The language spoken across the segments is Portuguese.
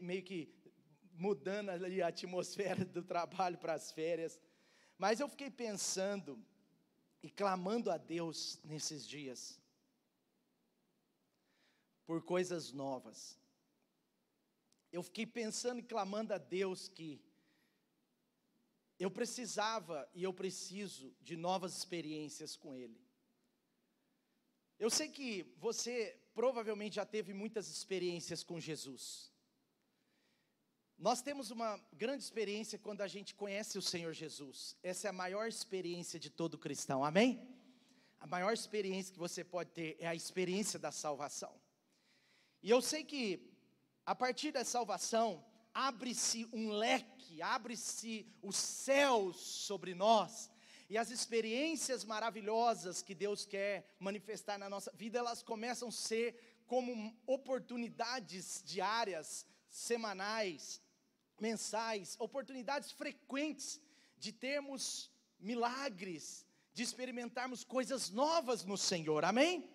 meio que mudando ali a atmosfera do trabalho para as férias. Mas eu fiquei pensando e clamando a Deus nesses dias, por coisas novas. Eu fiquei pensando e clamando a Deus que eu precisava e eu preciso de novas experiências com Ele. Eu sei que você provavelmente já teve muitas experiências com Jesus. Nós temos uma grande experiência quando a gente conhece o Senhor Jesus. Essa é a maior experiência de todo cristão, amém? A maior experiência que você pode ter é a experiência da salvação. E eu sei que a partir da salvação, abre-se um leque, abre-se os céus sobre nós, e as experiências maravilhosas que Deus quer manifestar na nossa vida, elas começam a ser como oportunidades diárias, semanais, mensais, oportunidades frequentes de termos milagres, de experimentarmos coisas novas no Senhor, amém?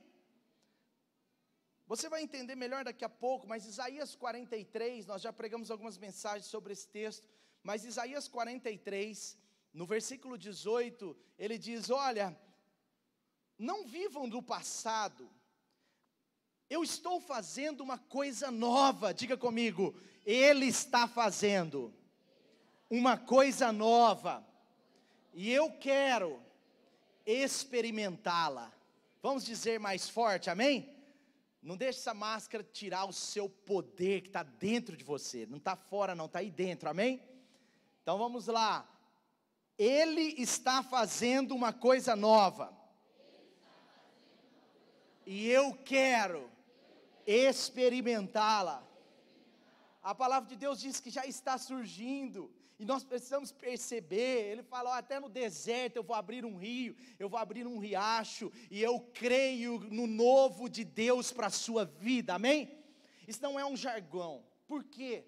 Você vai entender melhor daqui a pouco, mas Isaías 43, nós já pregamos algumas mensagens sobre esse texto, mas Isaías 43, no versículo 18, ele diz: olha, não vivam do passado, eu estou fazendo uma coisa nova, diga comigo, Ele está fazendo uma coisa nova, e eu quero experimentá-la. Vamos dizer mais forte, amém? Não deixe essa máscara tirar o seu poder que está dentro de você, não está fora não, está aí dentro, amém? Então vamos lá, Ele está fazendo uma coisa nova, e eu quero experimentá-la. A palavra de Deus diz que já está surgindo, e nós precisamos perceber. Ele fala: até no deserto eu vou abrir um rio, eu vou abrir um riacho, e eu creio no novo de Deus para a sua vida, amém? Isso não é um jargão. Por quê?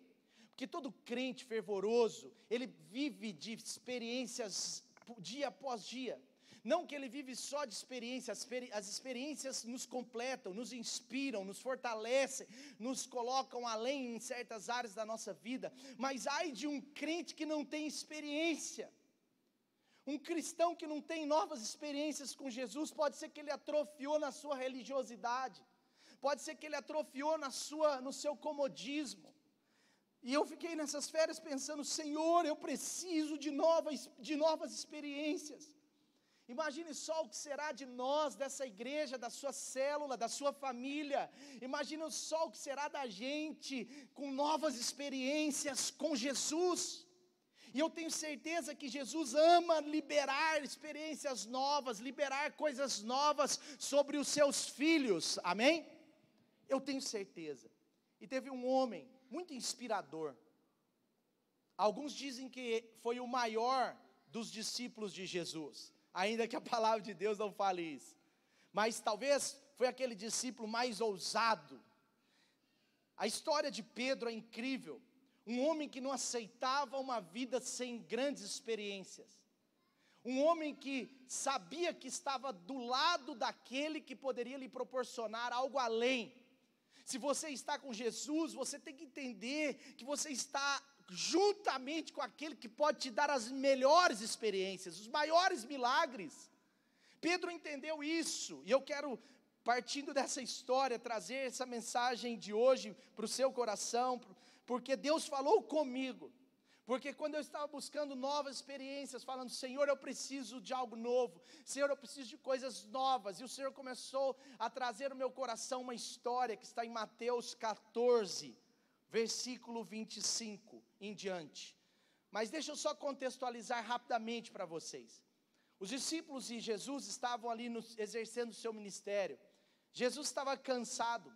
Porque todo crente fervoroso, ele vive de experiências dia após dia. Não que ele vive só de experiências, as experiências nos completam, nos inspiram, nos fortalecem, nos colocam além em certas áreas da nossa vida. Mas ai de um crente que não tem experiência, um cristão que não tem novas experiências com Jesus. Pode ser que ele atrofiou na sua religiosidade, pode ser que ele atrofiou no seu comodismo. E eu fiquei nessas férias pensando: Senhor, eu preciso de novas experiências. Imagine só o que será de nós, dessa igreja, da sua célula, da sua família. Imagine só o que será da gente com novas experiências com Jesus. E eu tenho certeza que Jesus ama liberar experiências novas, liberar coisas novas sobre os seus filhos, amém? Eu tenho certeza. E teve um homem muito inspirador. Alguns dizem que foi o maior dos discípulos de Jesus, ainda que a palavra de Deus não fale isso, mas talvez foi aquele discípulo mais ousado. A história de Pedro é incrível, um homem que não aceitava uma vida sem grandes experiências, um homem que sabia que estava do lado daquele que poderia lhe proporcionar algo além. Se você está com Jesus, você tem que entender que você está juntamente com aquele que pode te dar as melhores experiências, os maiores milagres. Pedro entendeu isso, e eu quero, partindo dessa história, trazer essa mensagem de hoje para o seu coração, porque Deus falou comigo, porque quando eu estava buscando novas experiências, falando: Senhor, eu preciso de algo novo, Senhor, eu preciso de coisas novas, e o Senhor começou a trazer no meu coração uma história que está em Mateus 14, versículo 25 em diante. Mas deixa eu só contextualizar rapidamente para vocês. Os discípulos e Jesus estavam ali exercendo o seu ministério. Jesus estava cansado,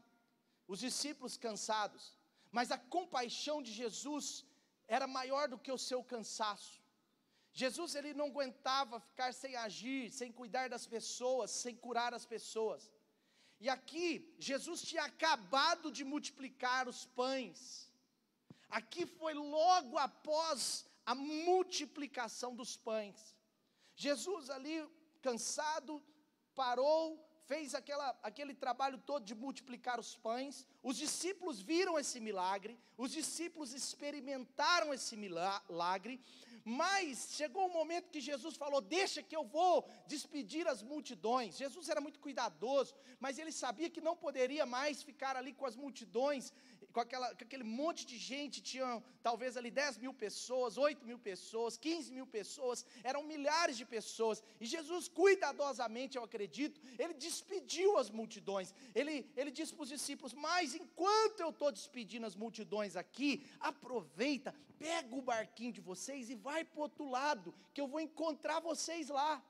os discípulos cansados, mas a compaixão de Jesus era maior do que o seu cansaço. Jesus, ele não aguentava ficar sem agir, sem cuidar das pessoas, sem curar as pessoas. E aqui, Jesus tinha acabado de multiplicar os pães. Aqui foi logo após a multiplicação dos pães. Jesus ali, cansado, parou, fez aquele trabalho todo de multiplicar os pães. Os discípulos viram esse milagre, os discípulos experimentaram esse milagre, mas chegou um momento que Jesus falou: deixa que eu vou despedir as multidões. Jesus era muito cuidadoso, mas ele sabia que não poderia mais ficar ali com as multidões, com aquele monte de gente. Tinham talvez ali 10 mil pessoas, 8 mil pessoas, 15 mil pessoas, eram milhares de pessoas, e Jesus cuidadosamente, eu acredito, ele despediu as multidões. Ele disse para os discípulos: mas enquanto eu estou despedindo as multidões aqui, aproveita, pega o barquinho de vocês e vai para o outro lado, que eu vou encontrar vocês lá.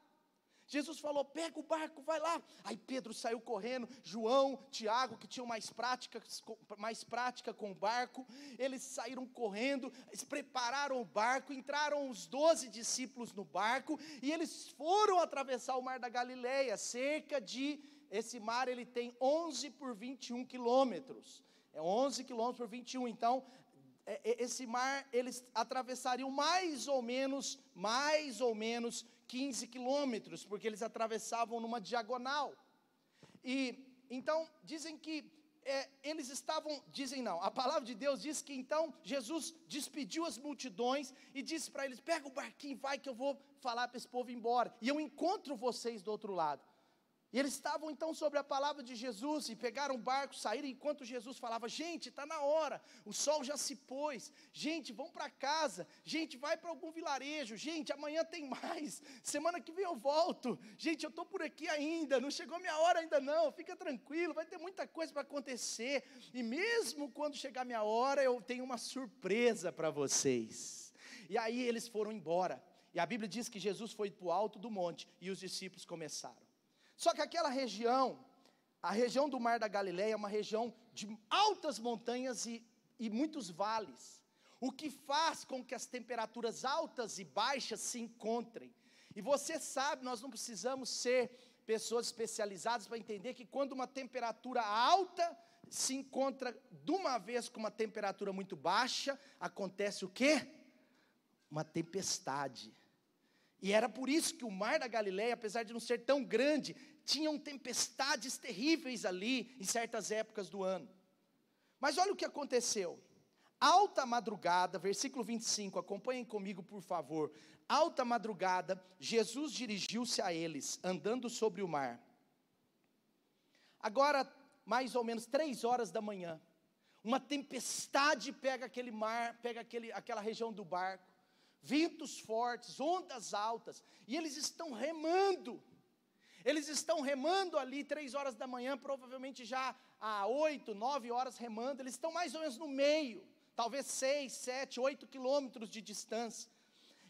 Jesus falou: pega o barco, vai lá. Aí Pedro saiu correndo, João, Tiago, que tinham mais prática com o barco, eles saíram correndo, eles prepararam o barco, entraram os 12 discípulos no barco, e eles foram atravessar o mar da Galileia. Esse mar ele tem 11 por 21 quilômetros, 11 quilômetros por 21, então, esse mar, eles atravessariam mais ou menos 15 quilômetros, porque eles atravessavam numa diagonal. E então dizem que a palavra de Deus diz que então Jesus despediu as multidões e disse para eles: pega o barquinho, vai que eu vou falar para esse povo ir embora, e eu encontro vocês do outro lado. E eles estavam então sobre a palavra de Jesus, e pegaram o barco, saíram, enquanto Jesus falava: gente, está na hora, o sol já se pôs, gente, vão para casa, gente, vai para algum vilarejo, gente, amanhã tem mais, semana que vem eu volto, gente, eu estou por aqui ainda, não chegou minha hora ainda não, fica tranquilo, vai ter muita coisa para acontecer, e mesmo quando chegar minha hora, eu tenho uma surpresa para vocês. E aí eles foram embora, e a Bíblia diz que Jesus foi para o alto do monte, e os discípulos começaram. Só que aquela região, a região do Mar da Galileia, é uma região de altas montanhas e muitos vales, o que faz com que as temperaturas altas e baixas se encontrem. E você sabe, nós não precisamos ser pessoas especializadas para entender que quando uma temperatura alta se encontra de uma vez com uma temperatura muito baixa, acontece o quê? Uma tempestade. E era por isso que o Mar da Galileia, apesar de não ser tão grande, tinham tempestades terríveis ali, em certas épocas do ano. Mas olha o que aconteceu. Alta madrugada, versículo 25, acompanhem comigo por favor. Alta madrugada, Jesus dirigiu-se a eles, andando sobre o mar. Agora, mais ou menos 3 horas da manhã, uma tempestade pega aquele mar, pega aquela região do barco, ventos fortes, ondas altas, e eles estão remando ali 3 horas da manhã, provavelmente já há 8, 9 horas remando, eles estão mais ou menos no meio, talvez 6, 7, 8 quilômetros de distância,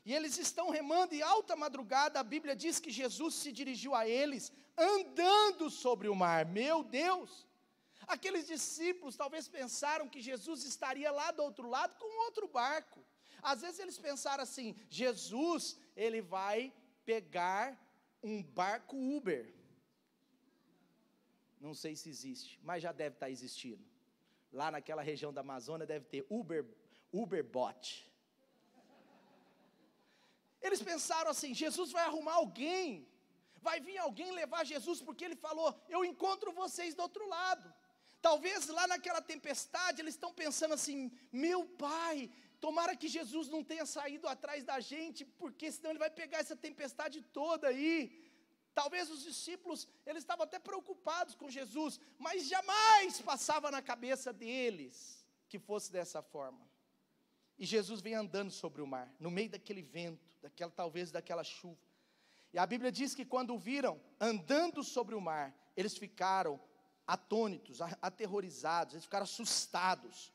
e eles estão remando, e alta madrugada, a Bíblia diz que Jesus se dirigiu a eles, andando sobre o mar. Meu Deus, aqueles discípulos talvez pensaram que Jesus estaria lá do outro lado com outro barco. Às vezes eles pensaram assim: Jesus, ele vai pegar um barco Uber. Não sei se existe, mas já deve estar existindo. Lá naquela região da Amazônia deve ter Uberbot. Eles pensaram assim: Jesus vai arrumar alguém, vai vir alguém levar Jesus, porque ele falou: eu encontro vocês do outro lado. Talvez lá naquela tempestade eles estão pensando assim: meu Pai, tomara que Jesus não tenha saído atrás da gente, porque senão ele vai pegar essa tempestade toda aí. Talvez os discípulos, eles estavam até preocupados com Jesus, mas jamais passava na cabeça deles que fosse dessa forma. E Jesus vem andando sobre o mar, no meio daquele vento, talvez daquela chuva. E a Bíblia diz que quando o viram andando sobre o mar, eles ficaram atônitos, aterrorizados, eles ficaram assustados.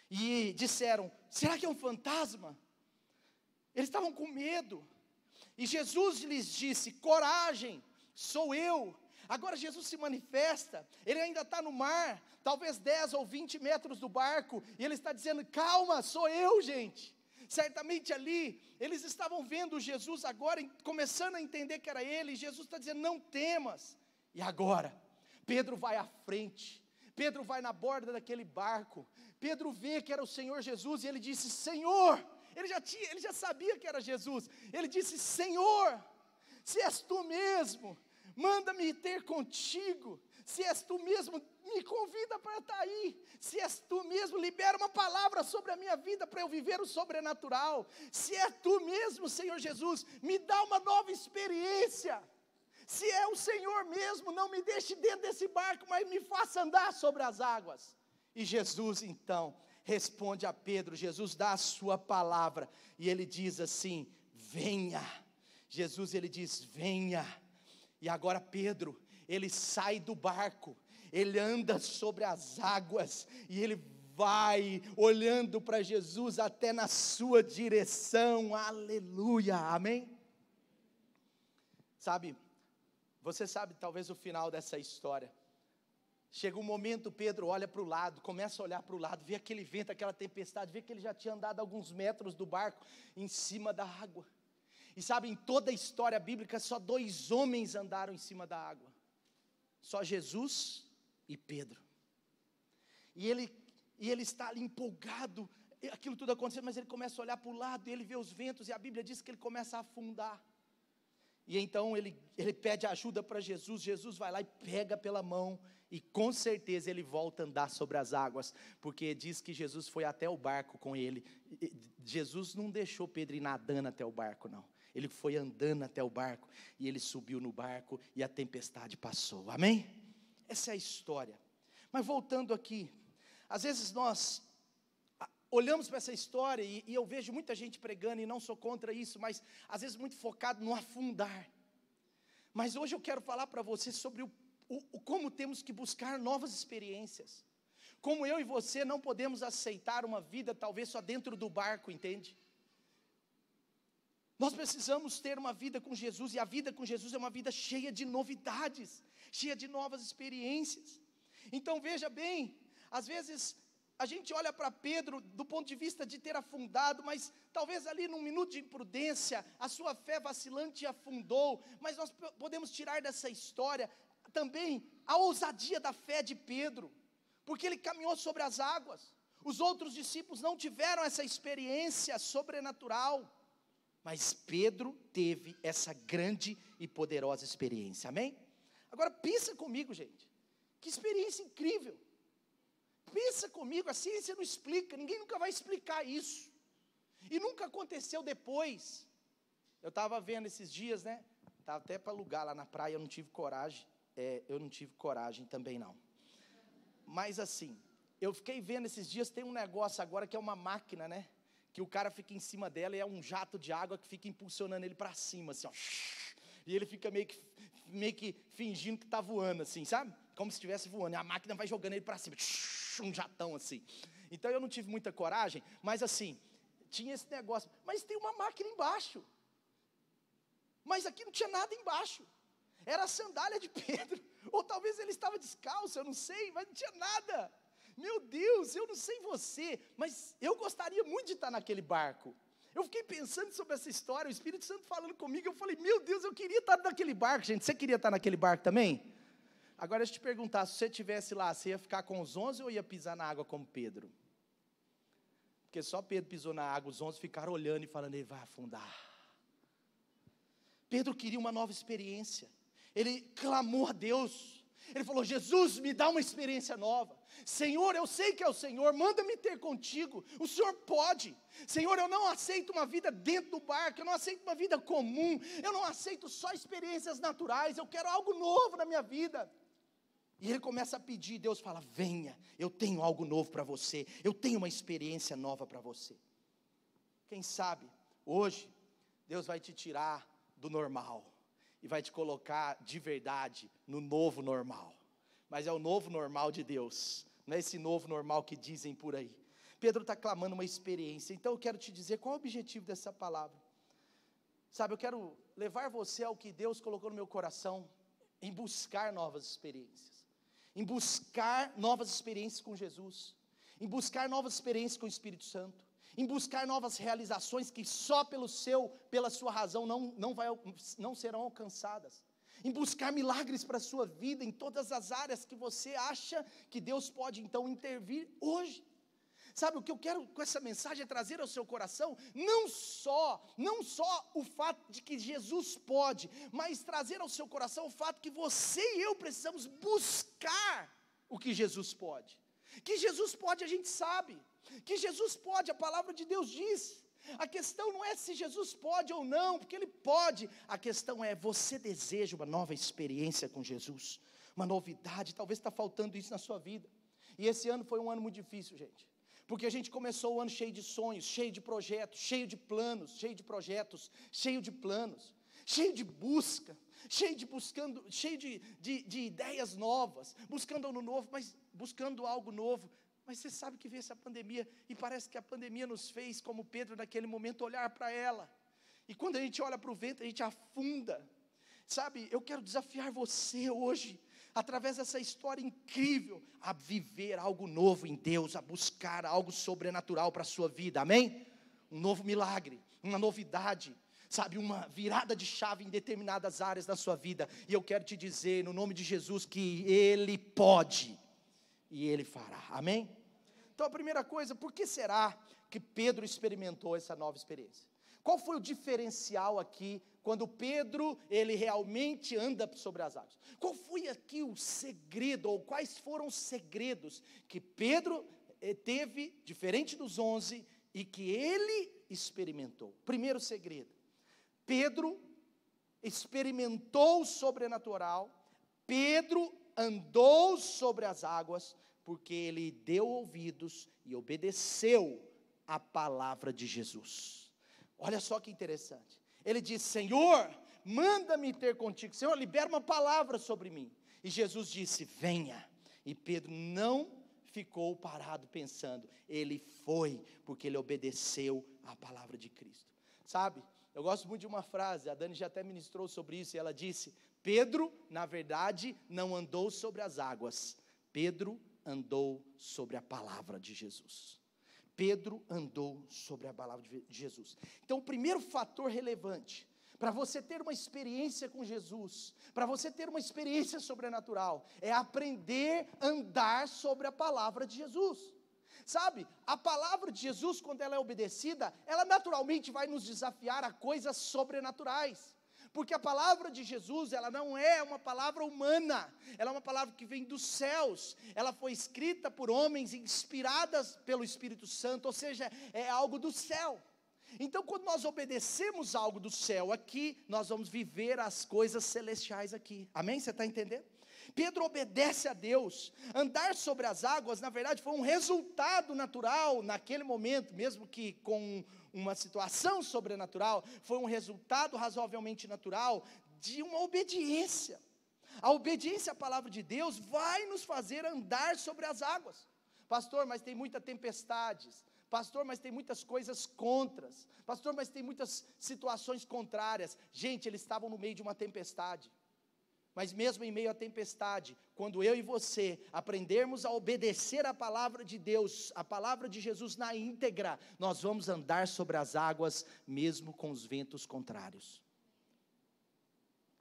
E disseram: será que é um fantasma? Eles estavam com medo. E Jesus lhes disse: coragem, sou eu. Agora Jesus se manifesta, ele ainda está no mar, talvez 10 ou 20 metros do barco, e ele está dizendo: calma, sou eu, gente. Certamente ali, eles estavam vendo Jesus agora, começando a entender que era ele, e Jesus está dizendo: não temas. E agora, Pedro vai à frente, Pedro vai na borda daquele barco, Pedro vê que era o Senhor Jesus, e ele disse: Senhor, ele já sabia que era Jesus, ele disse: Senhor, se és tu mesmo, manda-me ter contigo. Se és tu mesmo, me convida para estar aí. Se és tu mesmo, libera uma palavra sobre a minha vida para eu viver o sobrenatural. Se é tu mesmo, Senhor Jesus, me dá uma nova experiência. Se é o Senhor mesmo, não me deixe dentro desse barco, mas me faça andar sobre as águas. E Jesus então responde a Pedro, Jesus dá a sua palavra, e ele diz assim, venha. Jesus, ele diz, venha. E agora Pedro, ele sai do barco, ele anda sobre as águas, e ele vai olhando para Jesus até na sua direção, aleluia, amém? Sabe, você sabe talvez o final dessa história. Chega um momento, Pedro olha para o lado, começa a olhar para o lado, vê aquele vento, aquela tempestade, vê que ele já tinha andado alguns metros do barco, em cima da água. E sabe, em toda a história bíblica, só 2 homens andaram em cima da água. Só Jesus e Pedro. E ele está ali empolgado, aquilo tudo acontecendo, mas ele começa a olhar para o lado, e ele vê os ventos, e a Bíblia diz que ele começa a afundar. E então ele pede ajuda para Jesus, Jesus vai lá e pega pela mão, e com certeza ele volta a andar sobre as águas, porque diz que Jesus foi até o barco com ele. Jesus não deixou Pedro ir nadando até o barco, não. Ele foi andando até o barco, e ele subiu no barco, e a tempestade passou, amém? Essa é a história. Mas voltando aqui, às vezes nós olhamos para essa história, e eu vejo muita gente pregando, e não sou contra isso, mas às vezes muito focado no afundar. Mas hoje eu quero falar para você sobre como temos que buscar novas experiências, como eu e você não podemos aceitar uma vida talvez só dentro do barco, entende? Nós precisamos ter uma vida com Jesus, e a vida com Jesus é uma vida cheia de novidades, cheia de novas experiências. Então veja bem, às vezes a gente olha para Pedro do ponto de vista de ter afundado, mas talvez ali num minuto de imprudência, a sua fé vacilante afundou, mas nós podemos tirar dessa história também a ousadia da fé de Pedro, porque ele caminhou sobre as águas. Os outros discípulos não tiveram essa experiência sobrenatural, mas Pedro teve essa grande e poderosa experiência, amém? Agora pensa comigo, gente, que experiência incrível. Pensa comigo, a ciência não explica, ninguém nunca vai explicar isso, e nunca aconteceu depois. Eu estava vendo esses dias, né, estava até para alugar lá na praia, eu não tive coragem também não, mas assim, eu fiquei vendo esses dias, tem um negócio agora que é uma máquina, né, que o cara fica em cima dela, e é um jato de água que fica impulsionando ele para cima, assim, ó, e ele fica meio que fingindo que está voando, assim, sabe, como se estivesse voando, e a máquina vai jogando ele para cima, um jatão assim. Então eu não tive muita coragem, mas assim, tinha esse negócio, mas tem uma máquina embaixo, mas aqui não tinha nada embaixo, era a sandália de Pedro, ou talvez ele estava descalço, eu não sei, mas não tinha nada. Meu Deus, eu não sei você, mas eu gostaria muito de estar naquele barco. Eu fiquei pensando sobre essa história, o Espírito Santo falando comigo, eu falei, meu Deus, eu queria estar naquele barco, gente. Você queria estar naquele barco também? Agora deixa eu te perguntar, se você estivesse lá, você ia ficar com os 11 ou ia pisar na água como Pedro? Porque só Pedro pisou na água, os 11 ficaram olhando e falando, ele vai afundar. Pedro queria uma nova experiência, ele clamou a Deus, ele falou, Jesus, me dá uma experiência nova. Senhor, eu sei que é o Senhor, manda-me ter contigo, o Senhor pode. Senhor, eu não aceito uma vida dentro do barco, eu não aceito uma vida comum, eu não aceito só experiências naturais, eu quero algo novo na minha vida. E ele começa a pedir, Deus fala, venha, eu tenho algo novo para você, eu tenho uma experiência nova para você. Quem sabe, hoje, Deus vai te tirar do normal, e vai te colocar de verdade no novo normal, mas é o novo normal de Deus, não é esse novo normal que dizem por aí. Pedro está clamando uma experiência, então eu quero te dizer qual é o objetivo dessa palavra. Sabe, eu quero levar você ao que Deus colocou no meu coração, em buscar novas experiências, em buscar novas experiências com Jesus, em buscar novas experiências com o Espírito Santo, em buscar novas realizações que só pela sua razão não serão alcançadas, em buscar milagres para a sua vida, em todas as áreas que você acha que Deus pode então intervir hoje. Sabe, o que eu quero com essa mensagem é trazer ao seu coração, não só o fato de que Jesus pode, mas trazer ao seu coração o fato que você e eu precisamos buscar o que Jesus pode. Que Jesus pode a gente sabe, que Jesus pode, a palavra de Deus diz. A questão não é se Jesus pode ou não, porque Ele pode. A questão é, você deseja uma nova experiência com Jesus, uma novidade, talvez está faltando isso na sua vida. E esse ano foi um ano muito difícil, gente, porque a gente começou o ano cheio de sonhos, cheio de projetos, cheio de planos, cheio de projetos, cheio de planos, cheio de busca, cheio de ideias novas, buscando algo novo, mas você sabe que veio essa pandemia, e parece que a pandemia nos fez, como Pedro naquele momento, olhar para ela, e quando a gente olha para o vento, a gente afunda. Sabe, eu quero desafiar você hoje, através dessa história incrível, a viver algo novo em Deus, a buscar algo sobrenatural para a sua vida, amém? Um novo milagre, uma novidade, sabe, uma virada de chave em determinadas áreas da sua vida, e eu quero te dizer, no nome de Jesus, que Ele pode, e Ele fará, amém? Então a primeira coisa, por que será que Pedro experimentou essa nova experiência? Qual foi o diferencial aqui, quando Pedro, ele realmente anda sobre as águas? Qual foi aqui o segredo, ou quais foram os segredos que Pedro teve, diferente dos 11, e que ele experimentou? Primeiro segredo, Pedro experimentou o sobrenatural, Pedro andou sobre as águas, porque ele deu ouvidos e obedeceu a palavra de Jesus. Olha só que interessante, ele disse, Senhor, manda-me ter contigo, Senhor, libera uma palavra sobre mim, e Jesus disse, venha, e Pedro não ficou parado pensando, ele foi, porque ele obedeceu a palavra de Cristo. Sabe, eu gosto muito de uma frase, a Dani já até ministrou sobre isso, e ela disse, Pedro, na verdade, não andou sobre as águas, Pedro andou sobre a palavra de Jesus. Pedro andou sobre a palavra de Jesus. Então o primeiro fator relevante, para você ter uma experiência com Jesus, para você ter uma experiência sobrenatural, é aprender a andar sobre a palavra de Jesus. Sabe, a palavra de Jesus, quando ela é obedecida, ela naturalmente vai nos desafiar a coisas sobrenaturais. Porque a palavra de Jesus, ela não é uma palavra humana, ela é uma palavra que vem dos céus, ela foi escrita por homens inspiradas pelo Espírito Santo, ou seja, é algo do céu. Então quando nós obedecemos algo do céu aqui, nós vamos viver as coisas celestiais aqui, amém? Você está entendendo? Pedro obedece a Deus, andar sobre as águas, na verdade foi um resultado natural naquele momento, mesmo que com uma situação sobrenatural, foi um resultado razoavelmente natural de uma obediência. A obediência à palavra de Deus vai nos fazer andar sobre as águas. Pastor, mas tem muitas tempestades. Pastor, mas tem muitas coisas contras. Pastor, mas tem muitas situações contrárias. Gente, eles estavam no meio de uma tempestade. Mas mesmo em meio à tempestade, quando eu e você aprendermos a obedecer a palavra de Deus, a palavra de Jesus na íntegra, nós vamos andar sobre as águas, mesmo com os ventos contrários.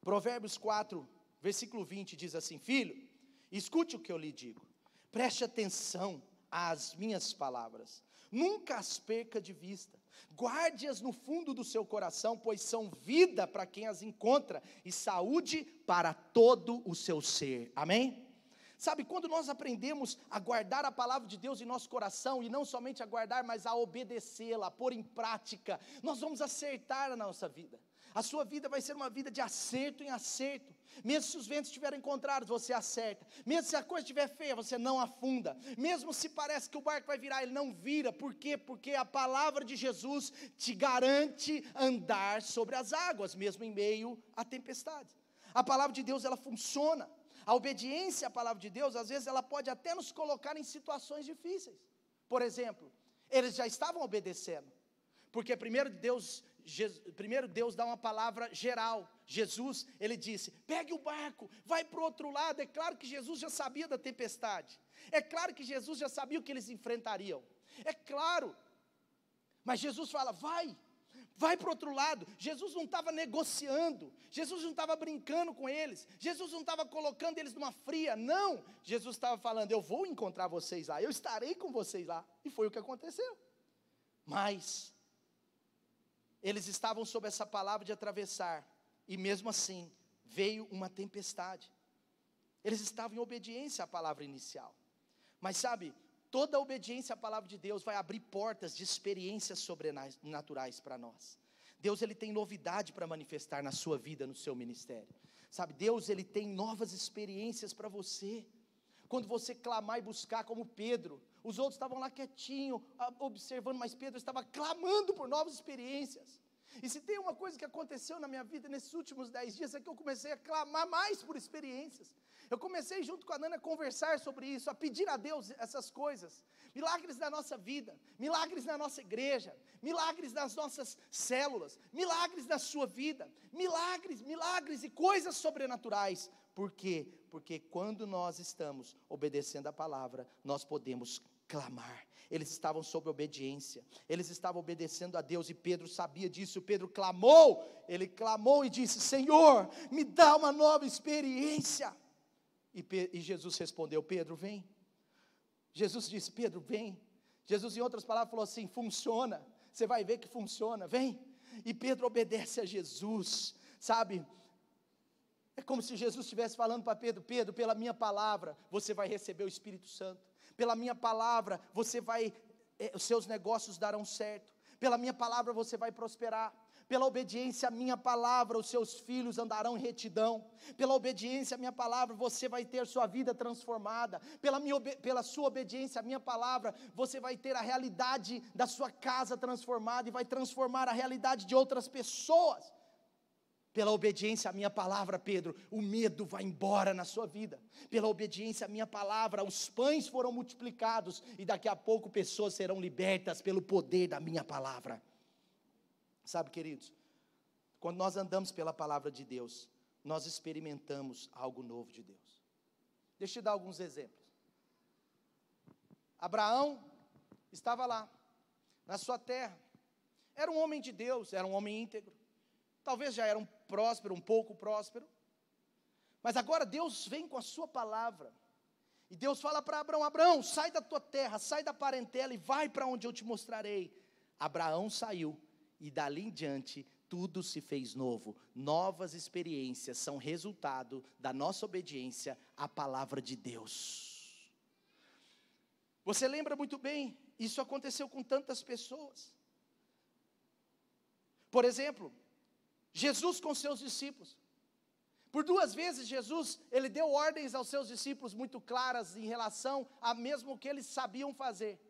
Provérbios 4, versículo 20 diz assim, filho, escute o que eu lhe digo, preste atenção às minhas palavras, nunca as perca de vista, guarde-as no fundo do seu coração, pois são vida para quem as encontra, e saúde para todo o seu ser, amém? Sabe, quando nós aprendemos a guardar a palavra de Deus em nosso coração, e não somente a guardar, mas a obedecê-la, a pôr em prática, nós vamos acertar na nossa vida. A sua vida vai ser uma vida de acerto em acerto. Mesmo se os ventos estiverem contrários, você acerta. Mesmo se a coisa estiver feia, você não afunda. Mesmo se parece que o barco vai virar, ele não vira. Por quê? Porque a palavra de Jesus te garante andar sobre as águas, mesmo em meio à tempestade. A palavra de Deus, ela funciona. A obediência à palavra de Deus, às vezes, ela pode até nos colocar em situações difíceis. Por exemplo, eles já estavam obedecendo. Porque primeiro Deus dá uma palavra geral. Jesus, ele disse, pegue o barco, vai para o outro lado. É claro que Jesus já sabia da tempestade. É claro que Jesus já sabia o que eles enfrentariam. É claro. Mas Jesus fala, vai Vai para o outro lado. Jesus não estava negociando, Jesus não estava brincando com eles, Jesus não estava colocando eles numa fria, não. Jesus estava falando, eu vou encontrar vocês lá, eu estarei com vocês lá. E foi o que aconteceu. Mas eles estavam sob essa palavra de atravessar, e mesmo assim, veio uma tempestade. Eles estavam em obediência à palavra inicial. Mas sabe, toda obediência à palavra de Deus vai abrir portas de experiências sobrenaturais para nós. Deus, Ele tem novidade para manifestar na sua vida, no seu ministério. Sabe, Deus, Ele tem novas experiências para você. Quando você clamar e buscar, como Pedro, os outros estavam lá quietinho, observando, mas Pedro estava clamando por novas experiências. E se tem uma coisa que aconteceu na minha vida nesses últimos 10 dias, é que eu comecei a clamar mais por experiências. Eu comecei junto com a Nana a conversar sobre isso, a pedir a Deus essas coisas. Milagres na nossa vida, milagres na nossa igreja, milagres nas nossas células, milagres na sua vida, milagres e coisas sobrenaturais. Por quê? Porque quando nós estamos obedecendo a palavra, nós podemos clamar. Eles estavam sob obediência, eles estavam obedecendo a Deus, e Pedro sabia disso. Pedro clamou, ele clamou e disse, Senhor, me dá uma nova experiência. E Jesus respondeu, Pedro, vem. Jesus disse, Pedro, vem. Jesus, em outras palavras, falou assim, funciona, você vai ver que funciona, vem. E Pedro obedece a Jesus, sabe? É como se Jesus estivesse falando para Pedro, Pedro, pela minha palavra, você vai receber o Espírito Santo. Pela minha palavra, os seus negócios darão certo. Pela minha palavra, você vai prosperar. Pela obediência à minha palavra, os seus filhos andarão em retidão. Pela obediência à minha palavra, você vai ter sua vida transformada. Pela sua obediência à minha palavra, você vai ter a realidade da sua casa transformada, e vai transformar a realidade de outras pessoas. Pela obediência à minha palavra, Pedro, o medo vai embora na sua vida. Pela obediência à minha palavra, os pães foram multiplicados, e daqui a pouco pessoas serão libertas pelo poder da minha palavra. Sabe, queridos, quando nós andamos pela palavra de Deus, nós experimentamos algo novo de Deus. Deixa eu te dar alguns exemplos. Abraão estava lá, na sua terra, era um homem de Deus, era um homem íntegro. Talvez já era um pouco próspero, mas agora Deus vem com a sua palavra, e Deus fala para Abraão, Abraão, sai da tua terra, sai da parentela, e vai para onde eu te mostrarei. Abraão saiu, e dali em diante, tudo se fez novo. Novas experiências são resultado da nossa obediência à palavra de Deus. Você lembra muito bem, isso aconteceu com tantas pessoas. Por exemplo, Jesus com seus discípulos. Por 2 vezes Jesus, ele deu ordens aos seus discípulos muito claras em relação a mesmo o que eles sabiam fazer.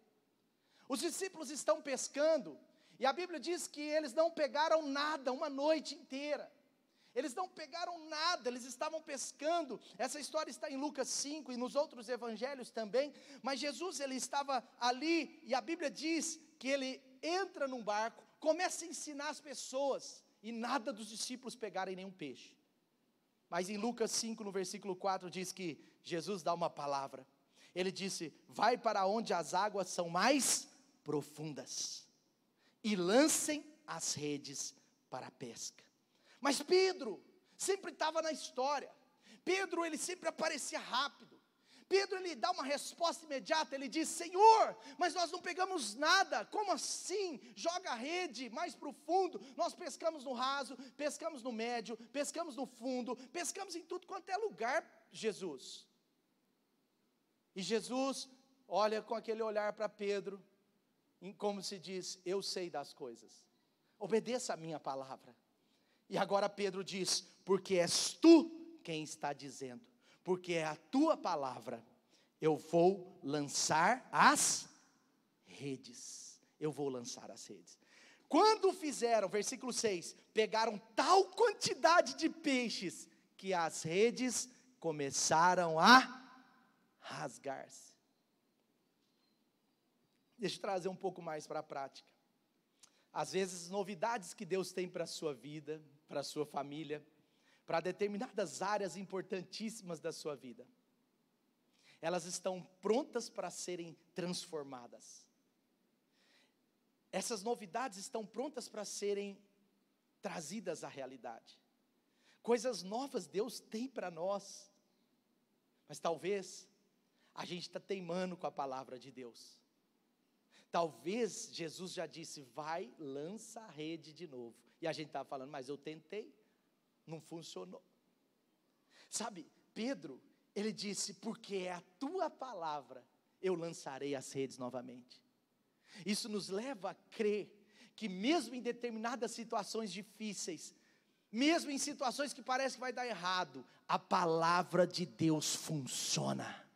Os discípulos estão pescando, e a Bíblia diz que eles não pegaram nada uma noite inteira. Eles não pegaram nada, eles estavam pescando. Essa história está em Lucas 5 e nos outros evangelhos também. Mas Jesus, ele estava ali, e a Bíblia diz que ele entra num barco, começa a ensinar as pessoas, e nada dos discípulos pegarem nenhum peixe. Mas em Lucas 5, no versículo 4, diz que Jesus dá uma palavra. Ele disse, vai para onde as águas são mais profundas, e lancem as redes para a pesca. Mas Pedro sempre estava na história. Pedro, ele sempre aparecia rápido. Pedro, ele dá uma resposta imediata, ele diz, Senhor, mas nós não pegamos nada. Como assim? Joga a rede mais para o fundo. Nós pescamos no raso, pescamos no médio, pescamos no fundo, pescamos em tudo quanto é lugar, Jesus. E Jesus olha com aquele olhar para Pedro, como se diz, eu sei das coisas, obedeça a minha palavra. E agora Pedro diz, porque és tu quem está dizendo, porque é a tua palavra, eu vou lançar as redes. Eu vou lançar as redes. Quando fizeram, versículo 6, pegaram tal quantidade de peixes, que as redes começaram a rasgar-se. Deixa eu trazer um pouco mais para a prática. Às vezes, novidades que Deus tem para a sua vida, para a sua família, para determinadas áreas importantíssimas da sua vida, elas estão prontas para serem transformadas. essas novidades estão prontas para serem trazidas à realidade. Coisas novas Deus tem para nós, mas talvez a gente está teimando com a palavra de Deus. Talvez Jesus já disse, vai, lança a rede de novo, e a gente estava falando, mas eu tentei, não funcionou. Sabe, Pedro, ele disse, porque é a tua palavra, eu lançarei as redes novamente. Isso nos leva a crer, que mesmo em determinadas situações difíceis, mesmo em situações que parece que vai dar errado, a palavra de Deus funciona.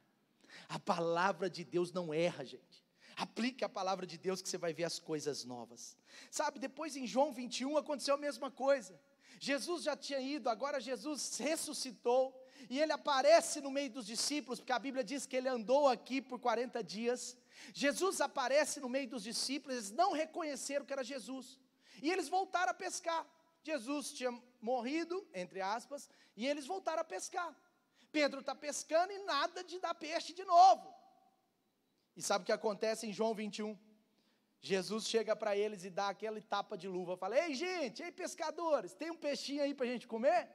A palavra de Deus não erra, gente. Aplique a palavra de Deus que você vai ver as coisas novas. Sabe, depois em João 21 aconteceu a mesma coisa. Jesus já tinha ido, agora Jesus ressuscitou, e ele aparece no meio dos discípulos, porque a Bíblia diz que ele andou aqui por 40 dias, Jesus aparece no meio dos discípulos, eles não reconheceram que era Jesus, e eles voltaram a pescar. Jesus tinha morrido, entre aspas, e eles voltaram a pescar. Pedro está pescando e nada de dar peixe de novo. E sabe o que acontece em João 21? Jesus chega para eles e dá aquela tapa de luva, fala, ei gente, ei pescadores, tem um peixinho aí para a gente comer?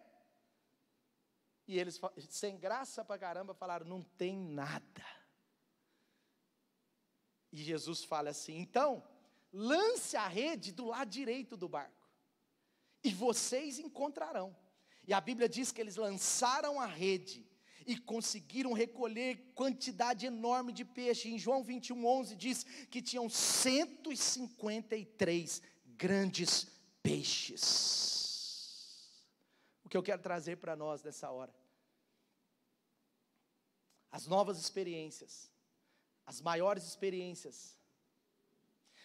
E eles, sem graça para caramba, falaram, não tem nada. E Jesus fala assim, então, lance a rede do lado direito do barco, e vocês encontrarão. E a Bíblia diz que eles lançaram a rede, e conseguiram recolher quantidade enorme de peixe. Em João 21:11 diz que tinham 153 grandes peixes. O que eu quero trazer para nós nessa hora, as novas experiências, as maiores experiências,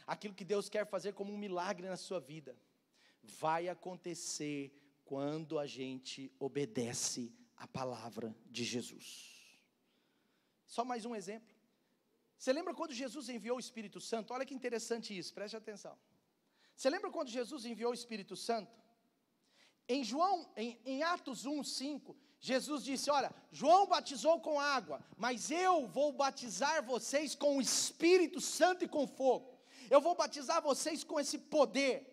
aquilo que Deus quer fazer como um milagre na sua vida, vai acontecer quando a gente obedece a palavra de Jesus. Só mais um exemplo. Você lembra quando Jesus enviou o Espírito Santo? Olha que interessante isso, preste atenção. Você lembra quando Jesus enviou o Espírito Santo? Em Atos 1:5, Jesus disse, olha, João batizou com água, mas eu vou batizar vocês com o Espírito Santo e com fogo. Eu vou batizar vocês com esse poder.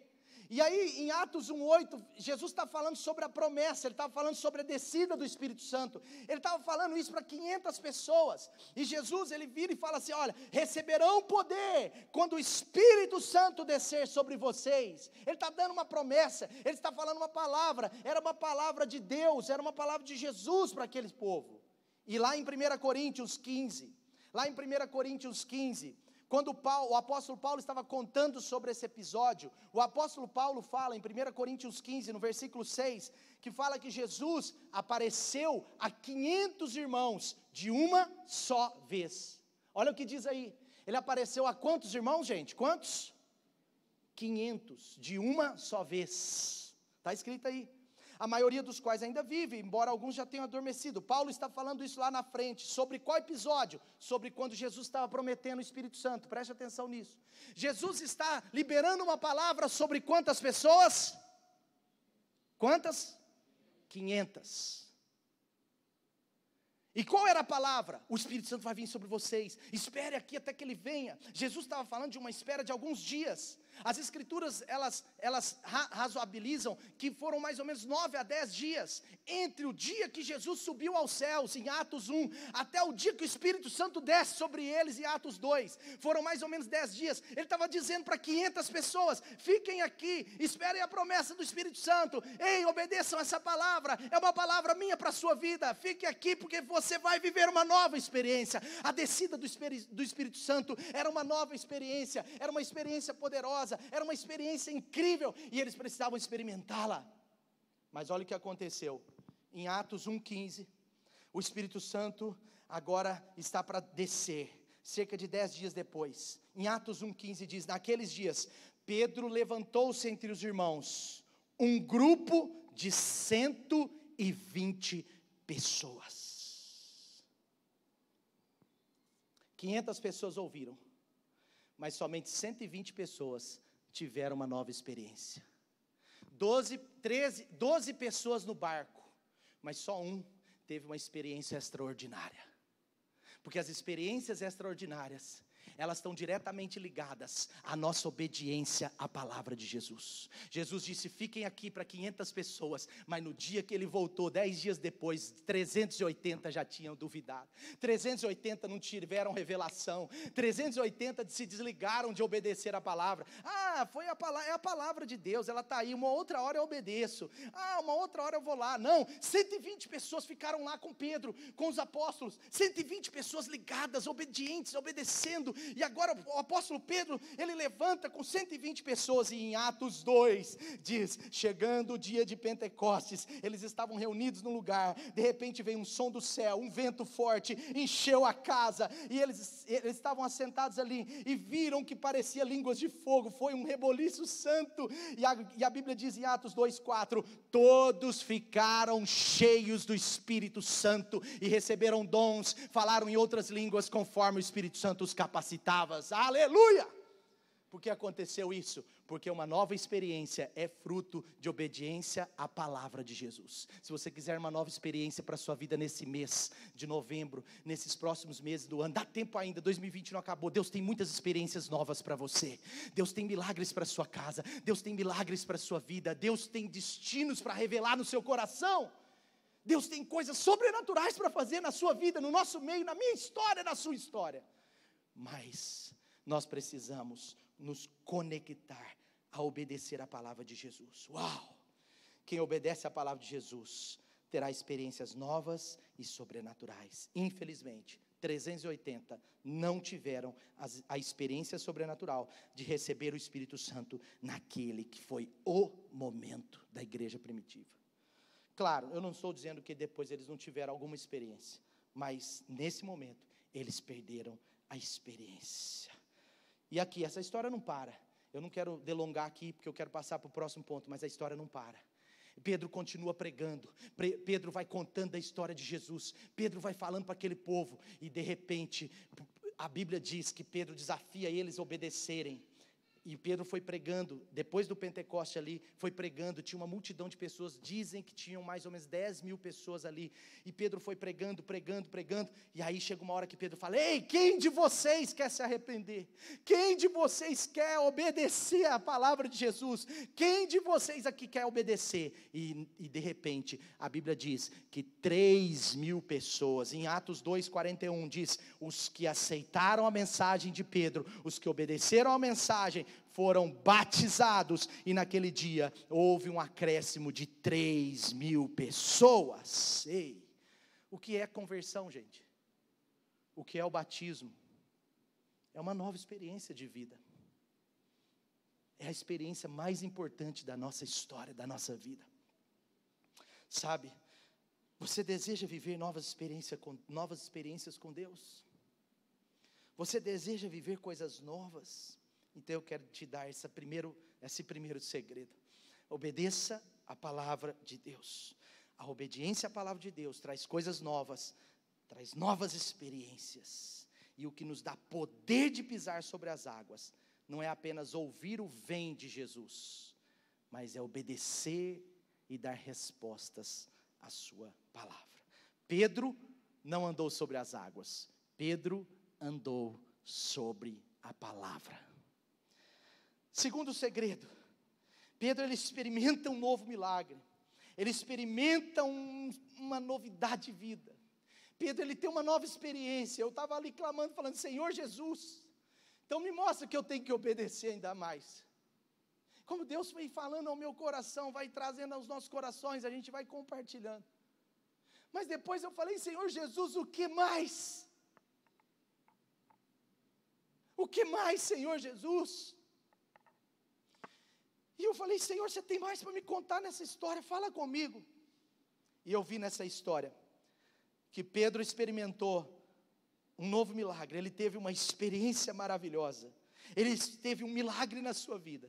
E aí em Atos 1:8, Jesus está falando sobre a promessa, ele estava falando sobre a descida do Espírito Santo, ele estava falando isso para 500 pessoas, e Jesus ele vira e fala assim, olha, receberão poder, quando o Espírito Santo descer sobre vocês. Ele está dando uma promessa, ele está falando uma palavra, era uma palavra de Deus, era uma palavra de Jesus para aquele povo. E lá em 1 Coríntios 15, quando o apóstolo Paulo estava contando sobre esse episódio, o apóstolo Paulo fala em 1 Coríntios 15, no versículo 6, que fala que Jesus apareceu a 500 irmãos de uma só vez. Olha o que diz aí, ele apareceu a quantos irmãos, gente? Quantos? 500, de uma só vez, está escrito aí. A maioria dos quais ainda vive, embora alguns já tenham adormecido. Paulo está falando isso lá na frente, sobre qual episódio? Sobre quando Jesus estava prometendo o Espírito Santo, preste atenção nisso. Jesus está liberando uma palavra sobre quantas pessoas? Quantas? 500. E qual era a palavra? O Espírito Santo vai vir sobre vocês, espere aqui até que ele venha. Jesus estava falando de uma espera de alguns dias. As escrituras, elas razoabilizam que foram mais ou menos 9 a 10 dias, entre o dia que Jesus subiu aos céus, em Atos 1, até o dia que o Espírito Santo desce sobre eles, em Atos 2, foram mais ou menos 10 dias, ele estava dizendo para 500 pessoas, fiquem aqui, esperem a promessa do Espírito Santo, ei, obedeçam essa palavra, é uma palavra minha para a sua vida, fique aqui porque você vai viver uma nova experiência. A descida do Espírito Santo era uma nova experiência, era uma experiência poderosa, era uma experiência incrível, e eles precisavam experimentá-la. Mas olha o que aconteceu, em Atos 1:15, o Espírito Santo agora está para descer, cerca de 10 dias depois, em Atos 1:15 diz, naqueles dias, Pedro levantou-se entre os irmãos, um grupo de 120 pessoas, 500 pessoas ouviram, mas somente 120 pessoas tiveram uma nova experiência. 12 pessoas no barco, mas só um teve uma experiência extraordinária. Porque as experiências extraordinárias, elas estão diretamente ligadas à nossa obediência à palavra de Jesus. Jesus disse, fiquem aqui para 500 pessoas, mas no dia que ele voltou, 10 dias depois, 380 já tinham duvidado, 380 não tiveram revelação, 380 se desligaram de obedecer a palavra. Foi é a palavra de Deus, ela está aí, uma outra hora eu obedeço, uma outra hora eu vou lá. Não, 120 pessoas ficaram lá com Pedro, com os apóstolos, 120 pessoas ligadas, obedientes, obedecendo, e agora o apóstolo Pedro, ele levanta com 120 pessoas, e em Atos 2, diz, chegando o dia de Pentecostes, eles estavam reunidos num lugar, de repente veio um som do céu, um vento forte, encheu a casa, e eles estavam assentados ali, e viram que parecia línguas de fogo, foi um reboliço santo, e a Bíblia diz em Atos 2:4, todos ficaram cheios do Espírito Santo, e receberam dons, falaram em outras línguas, conforme o Espírito Santo os capacitava. Aleluia! Por que aconteceu isso? Porque uma nova experiência é fruto de obediência à palavra de Jesus. Se você quiser uma nova experiência para a sua vida nesse mês de novembro, nesses próximos meses do ano, dá tempo ainda, 2020 não acabou, Deus tem muitas experiências novas para você, Deus tem milagres para a sua casa, Deus tem milagres para a sua vida, Deus tem destinos para revelar no seu coração, Deus tem coisas sobrenaturais para fazer na sua vida, no nosso meio, na minha história, na sua história, mas nós precisamos nos conectar a obedecer a palavra de Jesus. Uau! Quem obedece a palavra de Jesus terá experiências novas e sobrenaturais. Infelizmente, 380 não tiveram a experiência sobrenatural de receber o Espírito Santo naquele que foi o momento da igreja primitiva. Claro, eu não estou dizendo que depois eles não tiveram alguma experiência, mas nesse momento eles perderam a experiência. E aqui, essa história não para. Eu não quero delongar aqui, porque eu quero passar para o próximo ponto, mas a história não para. Pedro continua pregando, Pedro vai contando a história de Jesus, Pedro vai falando para aquele povo, e de repente, a Bíblia diz que Pedro desafia eles a obedecerem. E Pedro foi pregando, depois do Pentecoste ali, foi pregando, tinha uma multidão de pessoas, dizem que tinham mais ou menos 10.000 pessoas ali, e Pedro foi pregando, e aí chega uma hora que Pedro fala, ei, quem de vocês quer se arrepender? Quem de vocês quer obedecer a palavra de Jesus? Quem de vocês aqui quer obedecer? E de repente, a Bíblia diz que 3.000 pessoas, em Atos 2:41 diz, os que aceitaram a mensagem de Pedro, os que obedeceram a mensagem, foram batizados, e naquele dia houve um acréscimo de 3.000 pessoas. Ei, o que é conversão, gente? O que é o batismo? É uma nova experiência de vida, é a experiência mais importante da nossa história, da nossa vida. Sabe, você deseja viver novas experiências com Deus? Você deseja viver coisas novas? Então eu quero te dar esse primeiro segredo. Obedeça a palavra de Deus. A obediência à palavra de Deus traz coisas novas, traz novas experiências. E o que nos dá poder de pisar sobre as águas, não é apenas ouvir o vem de Jesus, mas é obedecer e dar respostas à sua palavra. Pedro não andou sobre as águas, Pedro andou sobre a palavra. Segundo segredo, Pedro ele experimenta um novo milagre, ele experimenta uma novidade de vida. Pedro ele tem uma nova experiência. Eu estava ali clamando, falando, Senhor Jesus, então me mostra que eu tenho que obedecer ainda mais. Como Deus foi falando ao meu coração, vai trazendo aos nossos corações, a gente vai compartilhando. Mas depois eu falei, Senhor Jesus, o que mais? O que mais, Senhor Jesus? E eu falei, Senhor, você tem mais para me contar nessa história? Fala comigo. E eu vi nessa história que Pedro experimentou um novo milagre. Ele teve uma experiência maravilhosa. Ele teve um milagre na sua vida,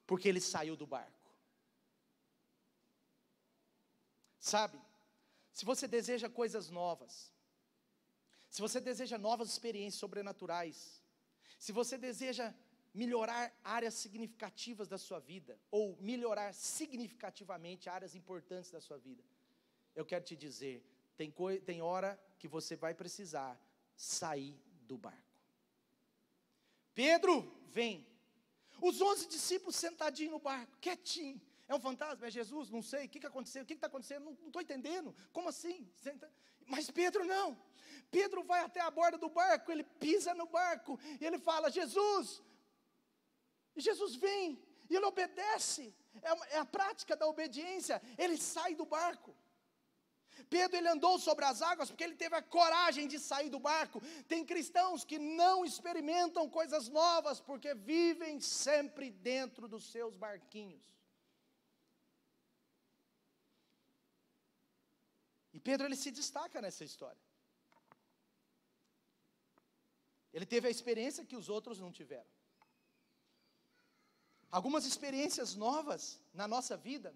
porque ele saiu do barco. Sabe, se você deseja coisas novas, se você deseja novas experiências sobrenaturais, se você deseja melhorar áreas significativas da sua vida, ou melhorar significativamente áreas importantes da sua vida, eu quero te dizer, tem hora que você vai precisar sair do barco. Pedro, vem. Os 11 discípulos sentadinhos no barco, quietinho. É um fantasma? É Jesus? Não sei. O que aconteceu? O que está acontecendo? Não estou entendendo. Como assim? Mas Pedro não. Pedro vai até a borda do barco, ele pisa no barco, e ele fala, Jesus. E Jesus vem, e ele obedece. É a prática da obediência. Ele sai do barco. Pedro, ele andou sobre as águas porque ele teve a coragem de sair do barco. Tem cristãos que não experimentam coisas novas porque vivem sempre dentro dos seus barquinhos. E Pedro, ele se destaca nessa história. Ele teve a experiência que os outros não tiveram. Algumas experiências novas na nossa vida,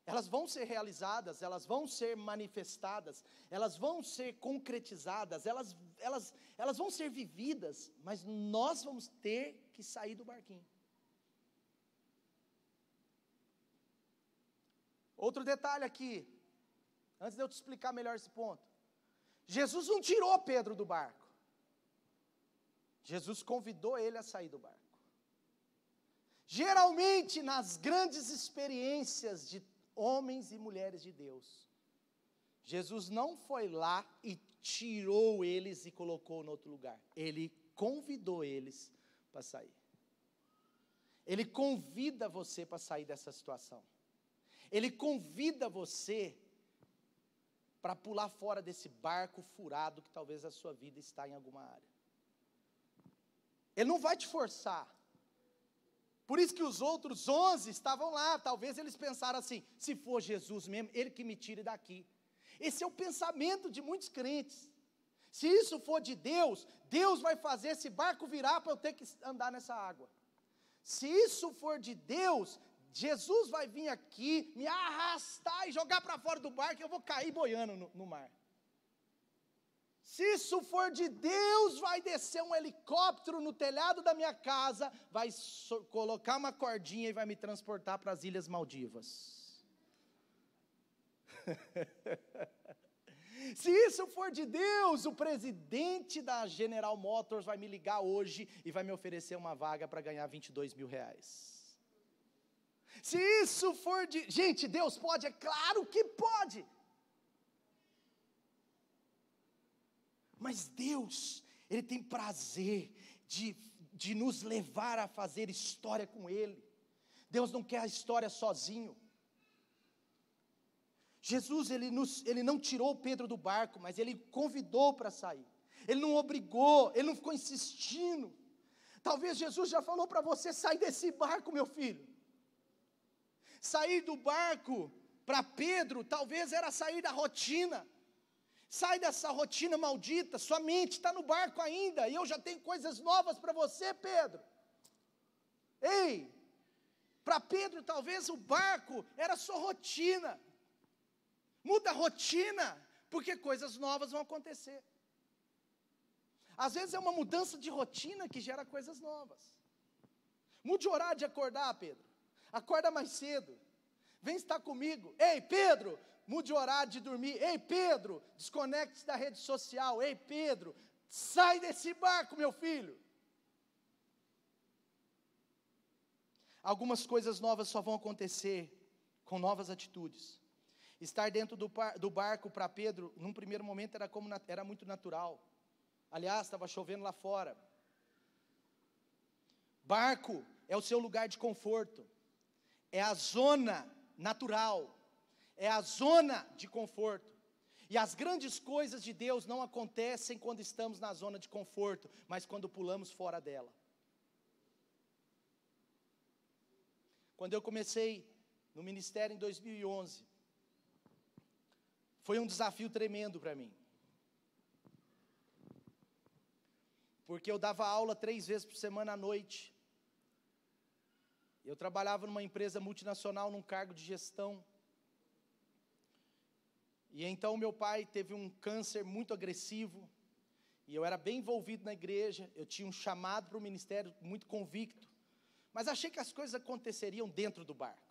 elas vão ser realizadas, elas vão ser manifestadas, elas vão ser concretizadas, elas vão ser vividas, mas nós vamos ter que sair do barquinho. Outro detalhe aqui, antes de eu te explicar melhor esse ponto. Jesus não tirou Pedro do barco. Jesus convidou ele a sair do barco. Geralmente, nas grandes experiências de homens e mulheres de Deus, Jesus não foi lá e tirou eles e colocou no outro lugar. Ele convidou eles para sair. Ele convida você para sair dessa situação. Ele convida você para pular fora desse barco furado que talvez a sua vida está em alguma área. Ele não vai te forçar. Por isso que os outros 11 estavam lá, talvez eles pensaram assim, se for Jesus mesmo, ele que me tire daqui. Esse é o pensamento de muitos crentes. Se isso for de Deus, Deus vai fazer esse barco virar para eu ter que andar nessa água. Se isso for de Deus, Jesus vai vir aqui, me arrastar e jogar para fora do barco e eu vou cair boiando no mar. Se isso for de Deus, vai descer um helicóptero no telhado da minha casa, vai colocar uma cordinha e vai me transportar para as Ilhas Maldivas. Se isso for de Deus, o presidente da General Motors vai me ligar hoje e vai me oferecer uma vaga para ganhar 22 mil reais. Se isso for de... Gente, Deus pode? É claro que pode. Mas Deus, Ele tem prazer de nos levar a fazer história com Ele. Deus não quer a história sozinho. Jesus, Ele não tirou Pedro do barco, mas Ele convidou para sair. Ele não obrigou, Ele não ficou insistindo. Talvez Jesus já falou para você, sai desse barco, meu filho. Sair do barco, para Pedro, talvez era sair da rotina. Sai dessa rotina maldita, sua mente está no barco ainda, e eu já tenho coisas novas para você, Pedro. Ei, para Pedro talvez o barco era sua rotina. Muda a rotina, porque coisas novas vão acontecer. Às vezes é uma mudança de rotina que gera coisas novas. Mude o horário de acordar, Pedro. Acorda mais cedo. Vem estar comigo. Ei, Pedro, mude o horário de dormir. Ei, Pedro, desconecte-se da rede social. Ei, Pedro, sai desse barco, meu filho. Algumas coisas novas só vão acontecer com novas atitudes. Estar dentro do barco para Pedro, num primeiro momento, era muito natural. Aliás, estava chovendo lá fora. Barco é o seu lugar de conforto. É a zona natural. É a zona de conforto. E as grandes coisas de Deus não acontecem quando estamos na zona de conforto, mas quando pulamos fora dela. Quando eu comecei no ministério em 2011, foi um desafio tremendo para mim. Porque eu dava aula 3 vezes por semana à noite. Eu trabalhava numa empresa multinacional, num cargo de gestão. E então meu pai teve um câncer muito agressivo. E eu era bem envolvido na igreja. Eu tinha um chamado para o ministério muito convicto. Mas achei que as coisas aconteceriam dentro do barco.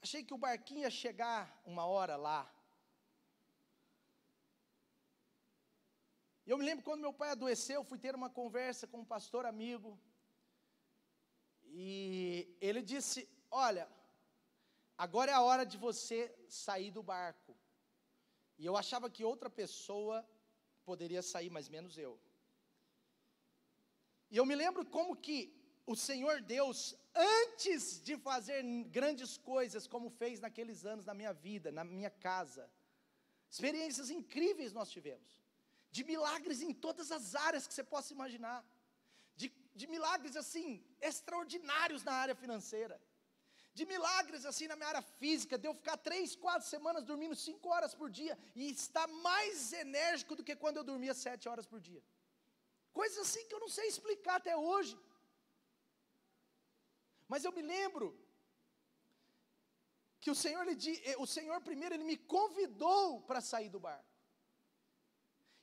Achei que o barquinho ia chegar uma hora lá. E eu me lembro quando meu pai adoeceu, fui ter uma conversa com um pastor amigo, e ele disse, olha, agora é a hora de você sair do barco. E eu achava que outra pessoa poderia sair, mas menos eu. E eu me lembro como que o Senhor Deus, antes de fazer grandes coisas, como fez naqueles anos na minha vida, na minha casa, experiências incríveis nós tivemos, de milagres em todas as áreas que você possa imaginar, de milagres assim, extraordinários na área financeira, de milagres assim na minha área física, de eu ficar 3, 4 semanas dormindo 5 horas por dia, e estar mais enérgico do que quando eu dormia 7 horas por dia, coisas assim que eu não sei explicar até hoje, mas eu me lembro, que o Senhor primeiro, Ele me convidou para sair do barco,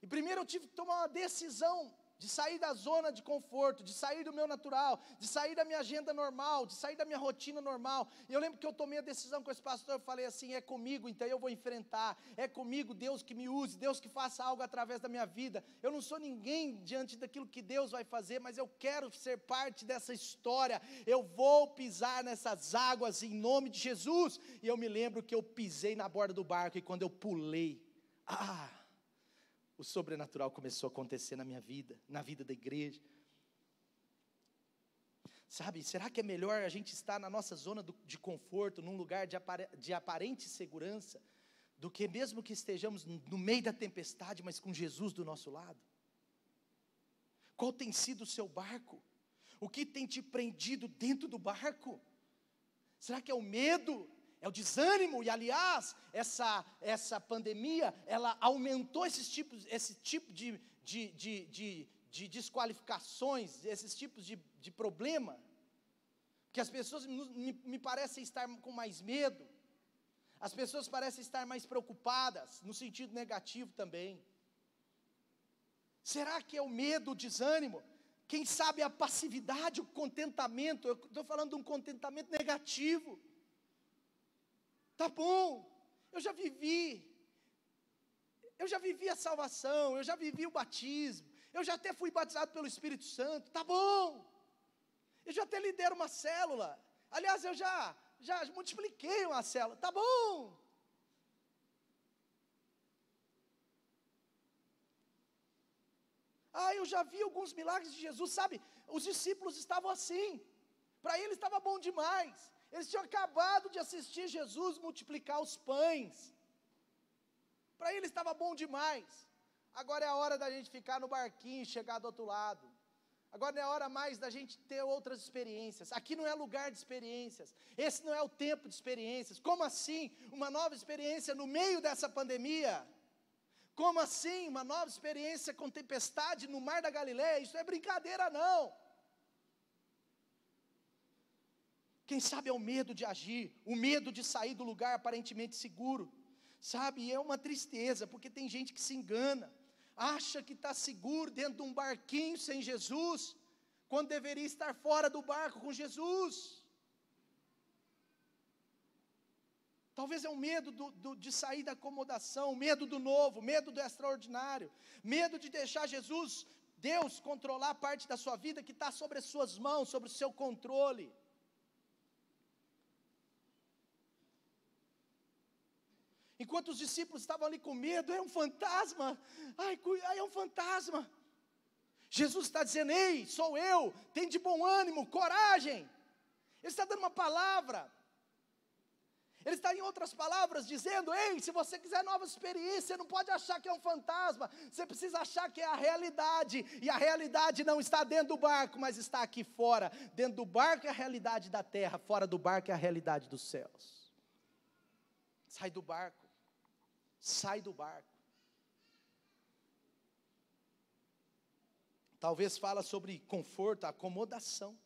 e primeiro eu tive que tomar uma decisão, de sair da zona de conforto, de sair do meu natural, de sair da minha agenda normal, de sair da minha rotina normal. E eu lembro que eu tomei a decisão com esse pastor, eu falei assim, é comigo, então eu vou enfrentar, é comigo, Deus que me use, Deus que faça algo através da minha vida. Eu não sou ninguém diante daquilo que Deus vai fazer, mas eu quero ser parte dessa história, eu vou pisar nessas águas em nome de Jesus. E eu me lembro que eu pisei na borda do barco, e quando eu pulei, o sobrenatural começou a acontecer na minha vida, na vida da igreja. Sabe, será que é melhor a gente estar na nossa zona de conforto, num lugar de aparente segurança, do que mesmo que estejamos no meio da tempestade, mas com Jesus do nosso lado? Qual tem sido o seu barco? O que tem te prendido dentro do barco? Será que é o medo? É o desânimo? E aliás, essa pandemia, ela aumentou esse tipo de desqualificações, esses tipos de problema, que as pessoas me parecem estar com mais medo, as pessoas parecem estar mais preocupadas, no sentido negativo também. Será que é o medo, o desânimo? Quem sabe a passividade, o contentamento? Eu estou falando de um contentamento negativo. Tá bom, eu já vivi a salvação, eu já vivi o batismo, eu já até fui batizado pelo Espírito Santo, tá bom, eu já até lidero uma célula, aliás, eu já multipliquei uma célula, tá bom. Eu já vi alguns milagres de Jesus, sabe, os discípulos estavam assim, para eles estava bom demais. Eles tinham acabado de assistir Jesus multiplicar os pães. Para eles estava bom demais. Agora é a hora da gente ficar no barquinho e chegar do outro lado. Agora não é hora mais da gente ter outras experiências. Aqui não é lugar de experiências. Esse não é o tempo de experiências. Como assim? Uma nova experiência no meio dessa pandemia? Como assim? Uma nova experiência com tempestade no mar da Galileia? Isso não é brincadeira não. Quem sabe é o medo de agir, o medo de sair do lugar aparentemente seguro, sabe, é uma tristeza, porque tem gente que se engana, acha que está seguro dentro de um barquinho sem Jesus, quando deveria estar fora do barco com Jesus. Talvez é o medo de sair da acomodação, medo do novo, medo do extraordinário, medo de deixar Jesus, Deus, controlar parte da sua vida que está sobre as suas mãos, sobre o seu controle. Enquanto os discípulos estavam ali com medo, é um fantasma, é um fantasma. Jesus está dizendo, ei, sou eu, tem de bom ânimo, coragem. Ele está dando uma palavra. Ele está, em outras palavras, dizendo, ei, se você quiser nova experiência, você não pode achar que é um fantasma, você precisa achar que é a realidade, e a realidade não está dentro do barco, mas está aqui fora. Dentro do barco é a realidade da terra, fora do barco é a realidade dos céus. Sai do barco. Sai do barco. Talvez fala sobre conforto, acomodação.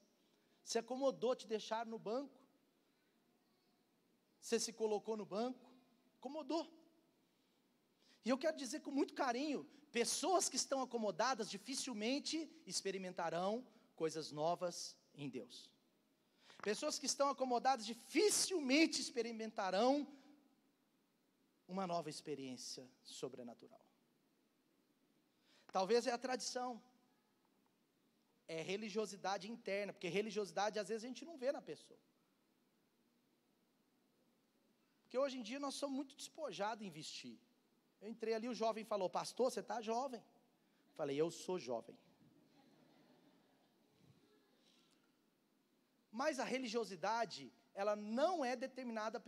Se acomodou, te deixar no banco. Você se colocou no banco, acomodou. E eu quero dizer com muito carinho, pessoas que estão acomodadas dificilmente experimentarão coisas novas em Deus. Pessoas que estão acomodadas dificilmente experimentarão uma nova experiência sobrenatural. Talvez é a tradição. É religiosidade interna, porque religiosidade às vezes a gente não vê na pessoa. Porque hoje em dia nós somos muito despojados em vestir. Eu entrei ali, o jovem falou: pastor, você está jovem. Falei: eu sou jovem. Mas a religiosidade, ela não é determinada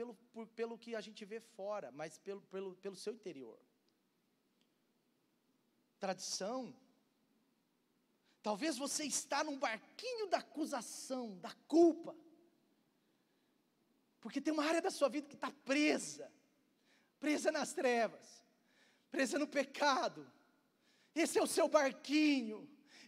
pelo que a gente vê fora, mas pelo seu interior. Tradição. Talvez você está num barquinho da acusação, da culpa. Porque tem uma área da sua vida que está presa. Presa nas trevas. Presa no pecado. Esse é o seu barquinho.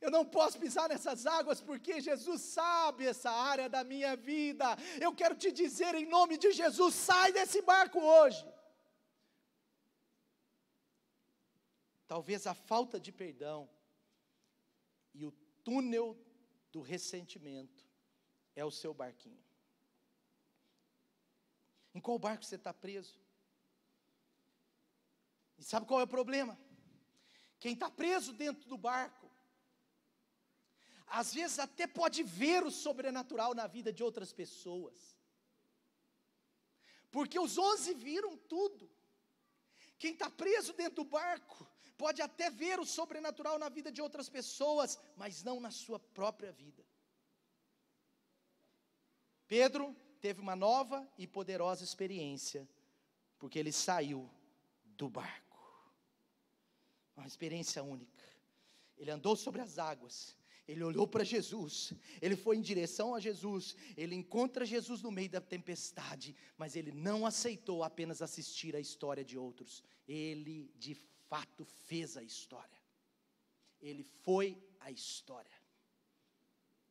Eu não posso pisar nessas águas porque Jesus sabe essa área da minha vida. Eu quero te dizer em nome de Jesus, sai desse barco hoje. Talvez a falta de perdão e o túnel do ressentimento é o seu barquinho. Em qual barco você está preso? E sabe qual é o problema? Quem está preso dentro do barco, às vezes até pode ver o sobrenatural na vida de outras pessoas. Porque os 11 viram tudo. Quem está preso dentro do barco, pode até ver o sobrenatural na vida de outras pessoas, mas não na sua própria vida. Pedro teve uma nova e poderosa experiência, porque ele saiu do barco. Uma experiência única. Ele andou sobre as águas. Ele olhou para Jesus, ele foi em direção a Jesus, ele encontra Jesus no meio da tempestade, mas ele não aceitou apenas assistir a história de outros, ele de fato fez a história, ele foi a história,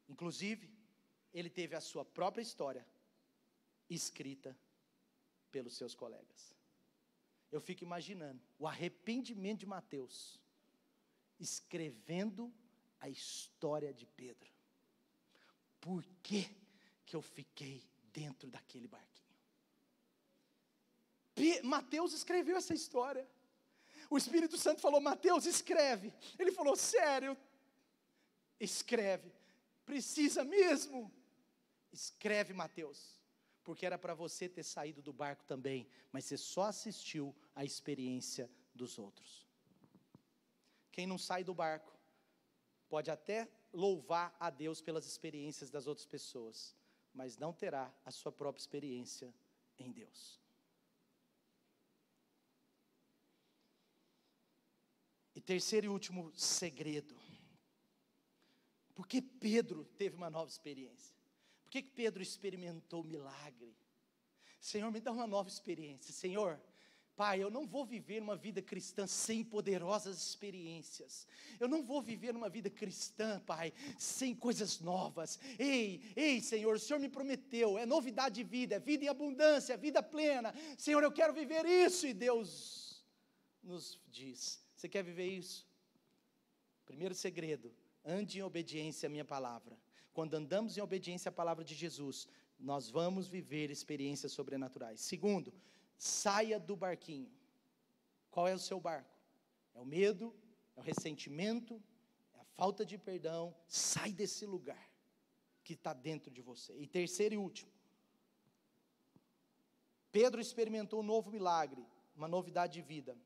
inclusive, ele teve a sua própria história, escrita pelos seus colegas. Eu fico imaginando, o arrependimento de Mateus, escrevendo a história de Pedro. Por que eu fiquei dentro daquele barquinho? Mateus escreveu essa história. O Espírito Santo falou: Mateus, escreve. Ele falou: sério? Escreve. Precisa mesmo? Escreve, Mateus. Porque era para você ter saído do barco também, mas você só assistiu à experiência dos outros. Quem não sai do barco pode até louvar a Deus pelas experiências das outras pessoas, mas não terá a sua própria experiência em Deus. E terceiro e último segredo. Por que Pedro teve uma nova experiência? Por que Pedro experimentou milagre? Senhor, me dá uma nova experiência. Senhor, Pai, eu não vou viver uma vida cristã sem poderosas experiências. Eu não vou viver uma vida cristã, Pai, sem coisas novas. Ei, Senhor, o Senhor me prometeu, é novidade de vida, é vida em abundância, é vida plena. Senhor, eu quero viver isso. E Deus nos diz: você quer viver isso? Primeiro segredo, ande em obediência à minha palavra. Quando andamos em obediência à palavra de Jesus, nós vamos viver experiências sobrenaturais. Segundo, saia do barquinho. Qual é o seu barco? É o medo, é o ressentimento, é a falta de perdão. Sai desse lugar que está dentro de você. E terceiro e último, Pedro experimentou um novo milagre, uma novidade de vida.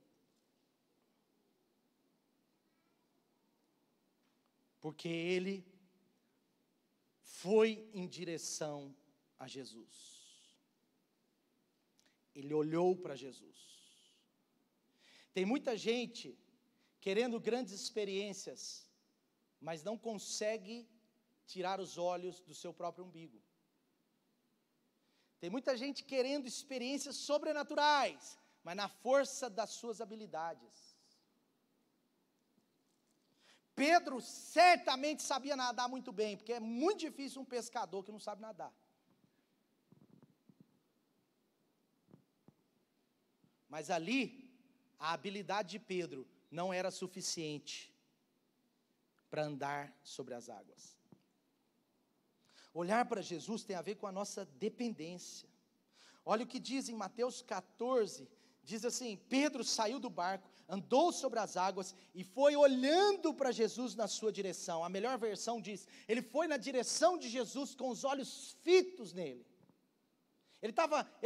Porque ele foi em direção a Jesus. Ele olhou para Jesus. Tem muita gente querendo grandes experiências, mas não consegue tirar os olhos do seu próprio umbigo. Tem muita gente querendo experiências sobrenaturais, mas na força das suas habilidades. Pedro certamente sabia nadar muito bem, porque é muito difícil um pescador que não sabe nadar. Mas ali, a habilidade de Pedro não era suficiente para andar sobre as águas. Olhar para Jesus tem a ver com a nossa dependência. Olha o que diz em Mateus 14, diz assim: Pedro saiu do barco, andou sobre as águas e foi olhando para Jesus na sua direção. A melhor versão diz: ele foi na direção de Jesus com os olhos fitos nele. Ele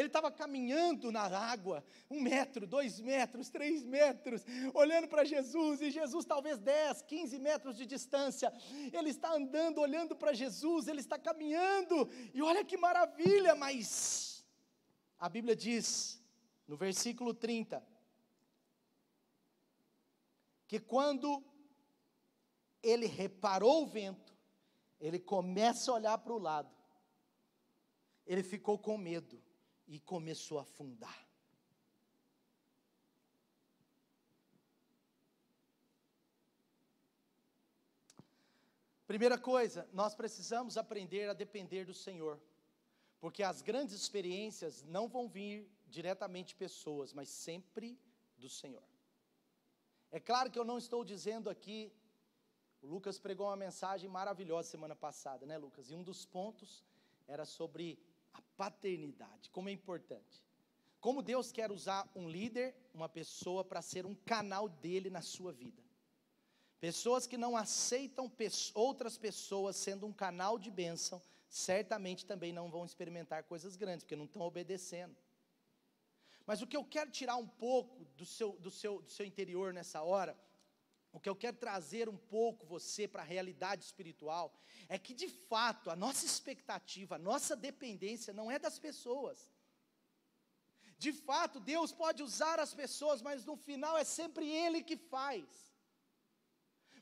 estava caminhando na água, 1 metro, 2 metros, 3 metros, olhando para Jesus, e Jesus talvez 10, 15 metros de distância. Ele está andando, olhando para Jesus, ele está caminhando, e olha que maravilha, mas a Bíblia diz, no versículo 30, que quando ele reparou o vento, ele começa a olhar para o lado, ele ficou com medo e começou a afundar. Primeira coisa, nós precisamos aprender a depender do Senhor, porque as grandes experiências não vão vir diretamente de pessoas, mas sempre do Senhor. É claro que eu não estou dizendo aqui, o Lucas pregou uma mensagem maravilhosa semana passada, né, Lucas? E um dos pontos era sobre a paternidade, como é importante. Como Deus quer usar um líder, uma pessoa, para ser um canal dele na sua vida. Pessoas que não aceitam outras pessoas sendo um canal de bênção, certamente também não vão experimentar coisas grandes, porque não estão obedecendo. Mas o que eu quero tirar um pouco do seu interior nessa hora, o que eu quero trazer um pouco você para a realidade espiritual, é que de fato a nossa expectativa, a nossa dependência não é das pessoas. De fato Deus pode usar as pessoas, mas no final é sempre Ele que faz.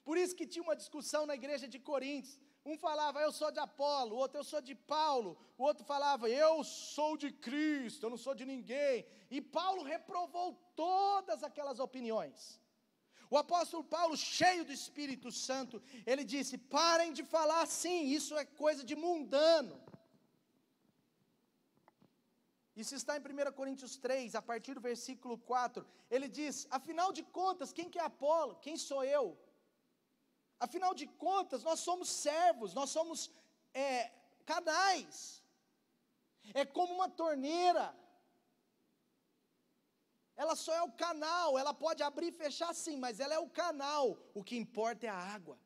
Por isso que tinha uma discussão na igreja de Coríntios. Um falava, eu sou de Apolo, o outro, eu sou de Paulo. O outro falava, eu sou de Cristo, eu não sou de ninguém. E Paulo reprovou todas aquelas opiniões. O apóstolo Paulo, cheio do Espírito Santo, ele disse, parem de falar assim, isso é coisa de mundano. Isso está em 1 Coríntios 3, a partir do versículo 4. Ele diz, afinal de contas, quem que é Apolo? Quem sou eu? Afinal de contas, nós somos servos, nós somos canais. É como uma torneira. Ela só é o canal, ela pode abrir e fechar sim, mas ela é o canal. O que importa é a água.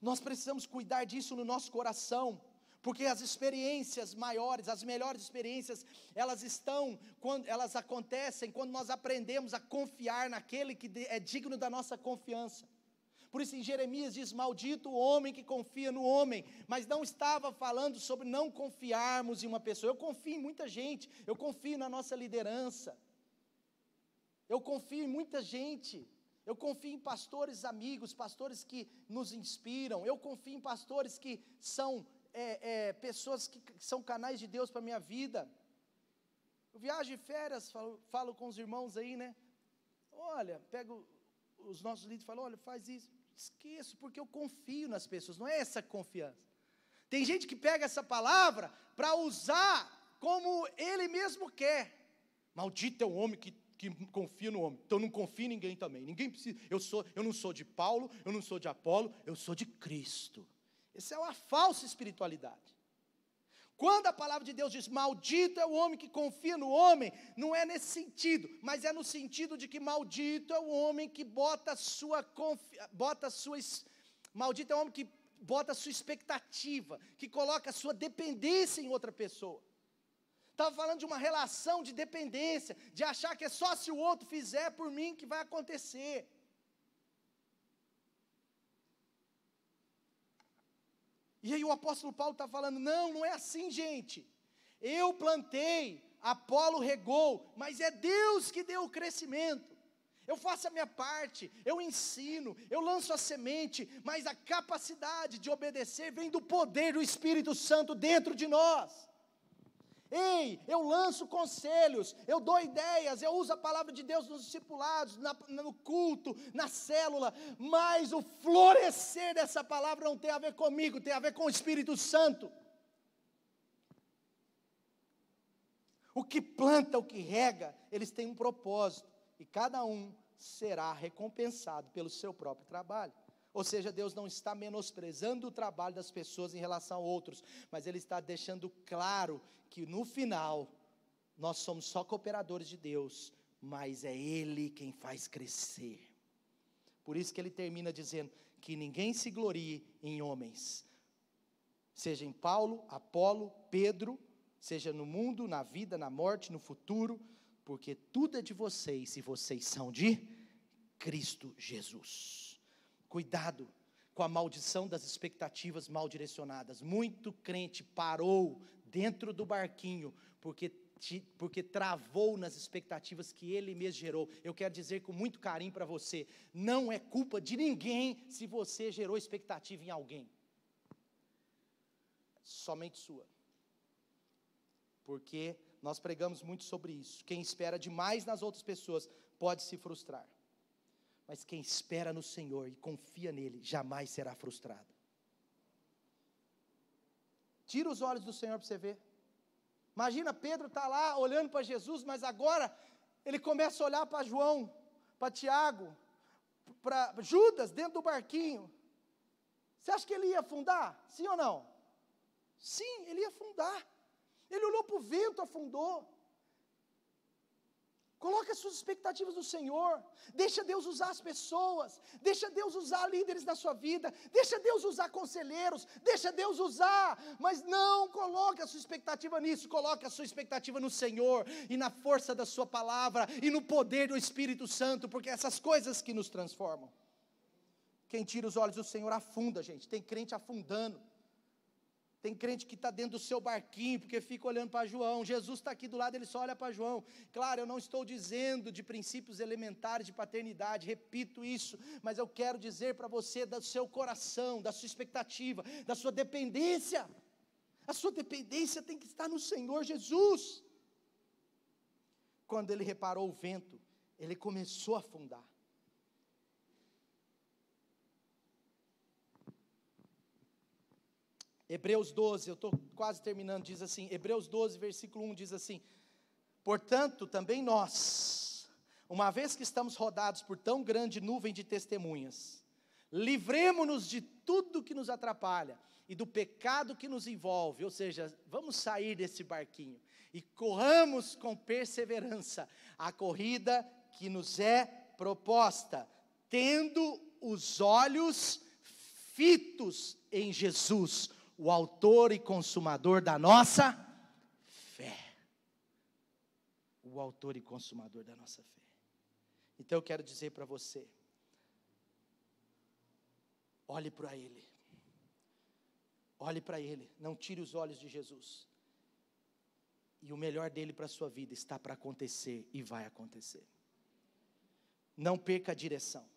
Nós precisamos cuidar disso no nosso coração, porque as experiências maiores, as melhores experiências, elas acontecem quando nós aprendemos a confiar naquele que é digno da nossa confiança. Por isso em Jeremias diz, maldito o homem que confia no homem, mas não estava falando sobre não confiarmos em uma pessoa. Eu confio em muita gente, eu confio na nossa liderança, eu confio em muita gente, eu confio em pastores amigos, pastores que nos inspiram, eu confio em pastores que são pessoas que são canais de Deus para a minha vida. Eu viajo de férias, falo com os irmãos aí, né? Olha, pego os nossos líderes e falo, olha, faz isso. Esqueço, porque eu confio nas pessoas, não é essa confiança. Tem gente que pega essa palavra para usar como ele mesmo quer. Maldito é o homem que confia no homem, então não confia em ninguém também. Ninguém precisa, eu não sou de Paulo, eu não sou de Apolo, eu sou de Cristo. Essa é uma falsa espiritualidade. Quando a palavra de Deus diz, maldito é o homem que confia no homem, não é nesse sentido, mas é no sentido de que maldito é o homem que maldito é o homem que bota a sua expectativa, que coloca a sua dependência em outra pessoa. Estava falando de uma relação de dependência, de achar que é só se o outro fizer por mim que vai acontecer. E aí o apóstolo Paulo está falando, não é assim, gente. Eu plantei, Apolo regou, mas é Deus que deu o crescimento. Eu faço a minha parte, eu ensino, eu lanço a semente, mas a capacidade de obedecer vem do poder do Espírito Santo dentro de nós. Ei, eu lanço conselhos, eu dou ideias, eu uso a palavra de Deus nos discipulados, no culto, na célula, mas o florescer dessa palavra não tem a ver comigo, tem a ver com o Espírito Santo. O que planta, o que rega, eles têm um propósito, e cada um será recompensado pelo seu próprio trabalho. Ou seja, Deus não está menosprezando o trabalho das pessoas em relação a outros, mas Ele está deixando claro que no final, Nós somos só cooperadores de Deus, mas é Ele quem faz crescer. Por isso que ele termina dizendo que ninguém se glorie em homens, seja em Paulo, Apolo, Pedro, seja no mundo, na vida, na morte, no futuro, porque tudo é de vocês e vocês são de Cristo Jesus. Cuidado com a maldição das expectativas mal direcionadas. Muito crente parou dentro do barquinho, porque travou nas expectativas que ele mesmo gerou. Eu quero dizer com muito carinho para você, não é culpa de ninguém se você gerou expectativa em alguém. Somente sua. Porque nós pregamos muito sobre isso. Quem espera demais nas outras pessoas pode se frustrar. Mas quem espera no Senhor e confia nele, jamais será frustrado. Tira os olhos do Senhor para você ver. Imagina, Pedro está lá olhando para Jesus, mas agora ele começa a olhar para João, para Tiago, para Judas dentro do barquinho. Você acha que ele ia afundar? Sim ou não? Sim, ele ia afundar. Ele olhou para o vento, afundou. Coloque as suas expectativas no Senhor, deixa Deus usar as pessoas, deixa Deus usar líderes na sua vida, deixa Deus usar conselheiros, deixa Deus usar, mas não coloque a sua expectativa nisso, coloque a sua expectativa no Senhor, e na força da sua palavra, e no poder do Espírito Santo, porque essas coisas que nos transformam. Quem tira os olhos do Senhor afunda, gente, tem crente afundando. Tem crente que está dentro do seu barquinho, porque fica olhando para João. Jesus está aqui do lado, ele só olha para João. Claro, eu não estou dizendo de princípios elementares de paternidade, repito isso, mas eu quero dizer para você do seu coração, da sua expectativa, da sua dependência. A sua dependência tem que estar no Senhor Jesus. Quando ele reparou o vento, ele começou a afundar. Hebreus 12, eu estou quase terminando, diz assim, Hebreus 12, versículo 1 diz assim: portanto, também nós, uma vez que estamos rodados por tão grande nuvem de testemunhas, livremo-nos de tudo que nos atrapalha e do pecado que nos envolve, ou seja, vamos sair desse barquinho e corramos com perseverança a corrida que nos é proposta, tendo os olhos fitos em Jesus, o autor e consumador da nossa fé. O autor e consumador da nossa fé. Então eu quero dizer para você, olhe para Ele. Olhe para Ele, não tire os olhos de Jesus. E o melhor dele para a sua vida está para acontecer e vai acontecer. Não perca a direção.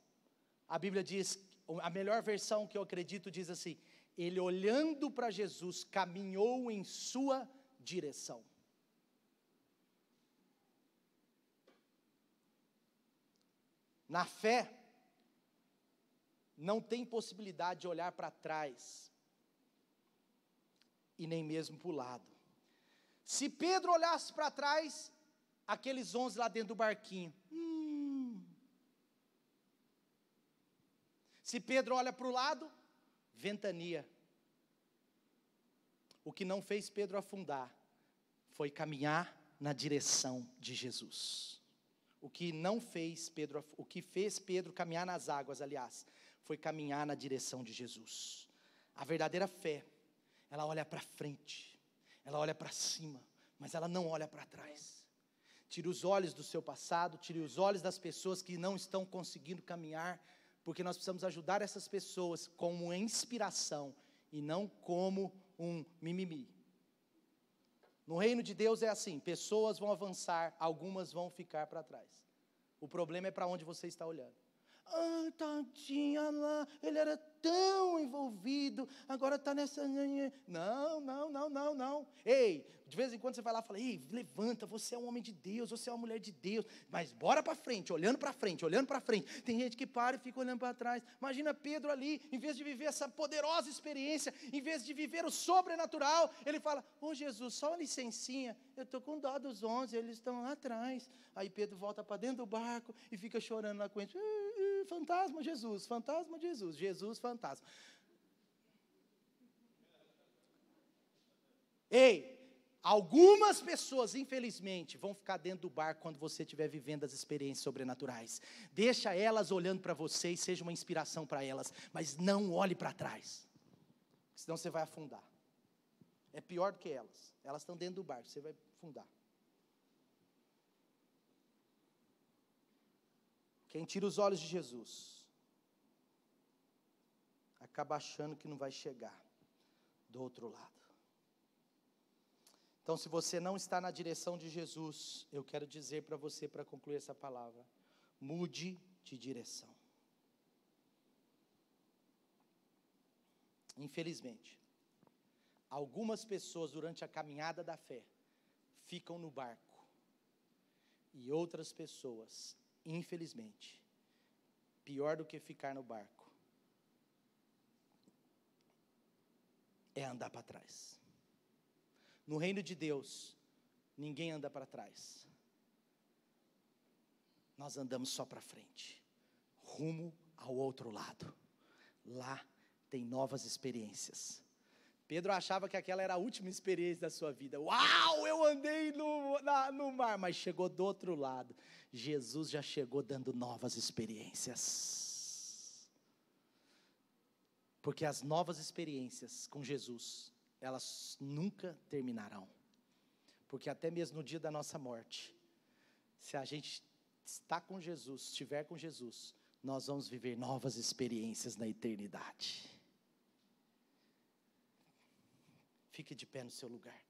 A Bíblia diz, a melhor versão que eu acredito diz assim: ele olhando para Jesus, caminhou em sua direção. Na fé, não tem possibilidade de olhar para trás, e nem mesmo para o lado. Se Pedro olhasse para trás, aqueles 11 lá dentro do barquinho, se Pedro olha para o lado, ventania. O que não fez Pedro afundar foi caminhar na direção de Jesus. O que fez Pedro caminhar nas águas, aliás, foi caminhar na direção de Jesus. A verdadeira fé, ela olha para frente, ela olha para cima, mas ela não olha para trás. Tire os olhos do seu passado, tire os olhos das pessoas que não estão conseguindo caminhar, porque nós precisamos ajudar essas pessoas como inspiração e não como um mimimi. No reino de Deus é assim, pessoas vão avançar, algumas vão ficar para trás. O problema é para onde você está olhando. Ah, tadinha lá, ele era tão envolvido, agora está nessa... Não. Ei, de vez em quando você vai lá e fala, ei, levanta, você é um homem de Deus, você é uma mulher de Deus, mas bora para frente, olhando para frente. Tem gente que para e fica olhando para trás. Imagina Pedro ali, em vez de viver essa poderosa experiência, em vez de viver o sobrenatural, ele fala, Jesus, só uma licencinha, eu estou com dó dos 11, eles estão lá atrás. Aí Pedro volta para dentro do barco e fica chorando lá com ele. Fantasma, Jesus, fantasma. Ei, Algumas pessoas, infelizmente, vão ficar dentro do barco quando você estiver vivendo as experiências sobrenaturais. Deixa elas olhando para você e seja uma inspiração para elas, mas não olhe para trás, senão você vai afundar. É pior do que elas. Elas estão dentro do barco, você vai afundar. Quem tira os olhos de Jesus, acaba achando que não vai chegar do outro lado. Então, se você não está na direção de Jesus, eu quero dizer para você, para concluir essa palavra, mude de direção. Infelizmente, algumas pessoas durante a caminhada da fé ficam no barco, e outras pessoas, infelizmente, pior do que ficar no barco, é andar para trás. No reino de Deus, ninguém anda para trás. Nós andamos só para frente, rumo ao outro lado. Lá tem novas experiências. Pedro achava que aquela era a última experiência da sua vida. Uau, eu andei no mar, mas chegou do outro lado. Jesus já chegou dando novas experiências. Porque as novas experiências com Jesus, elas nunca terminarão. Porque até mesmo no dia da nossa morte, se a gente está com Jesus, estiver com Jesus, nós vamos viver novas experiências na eternidade. Fique de pé no seu lugar.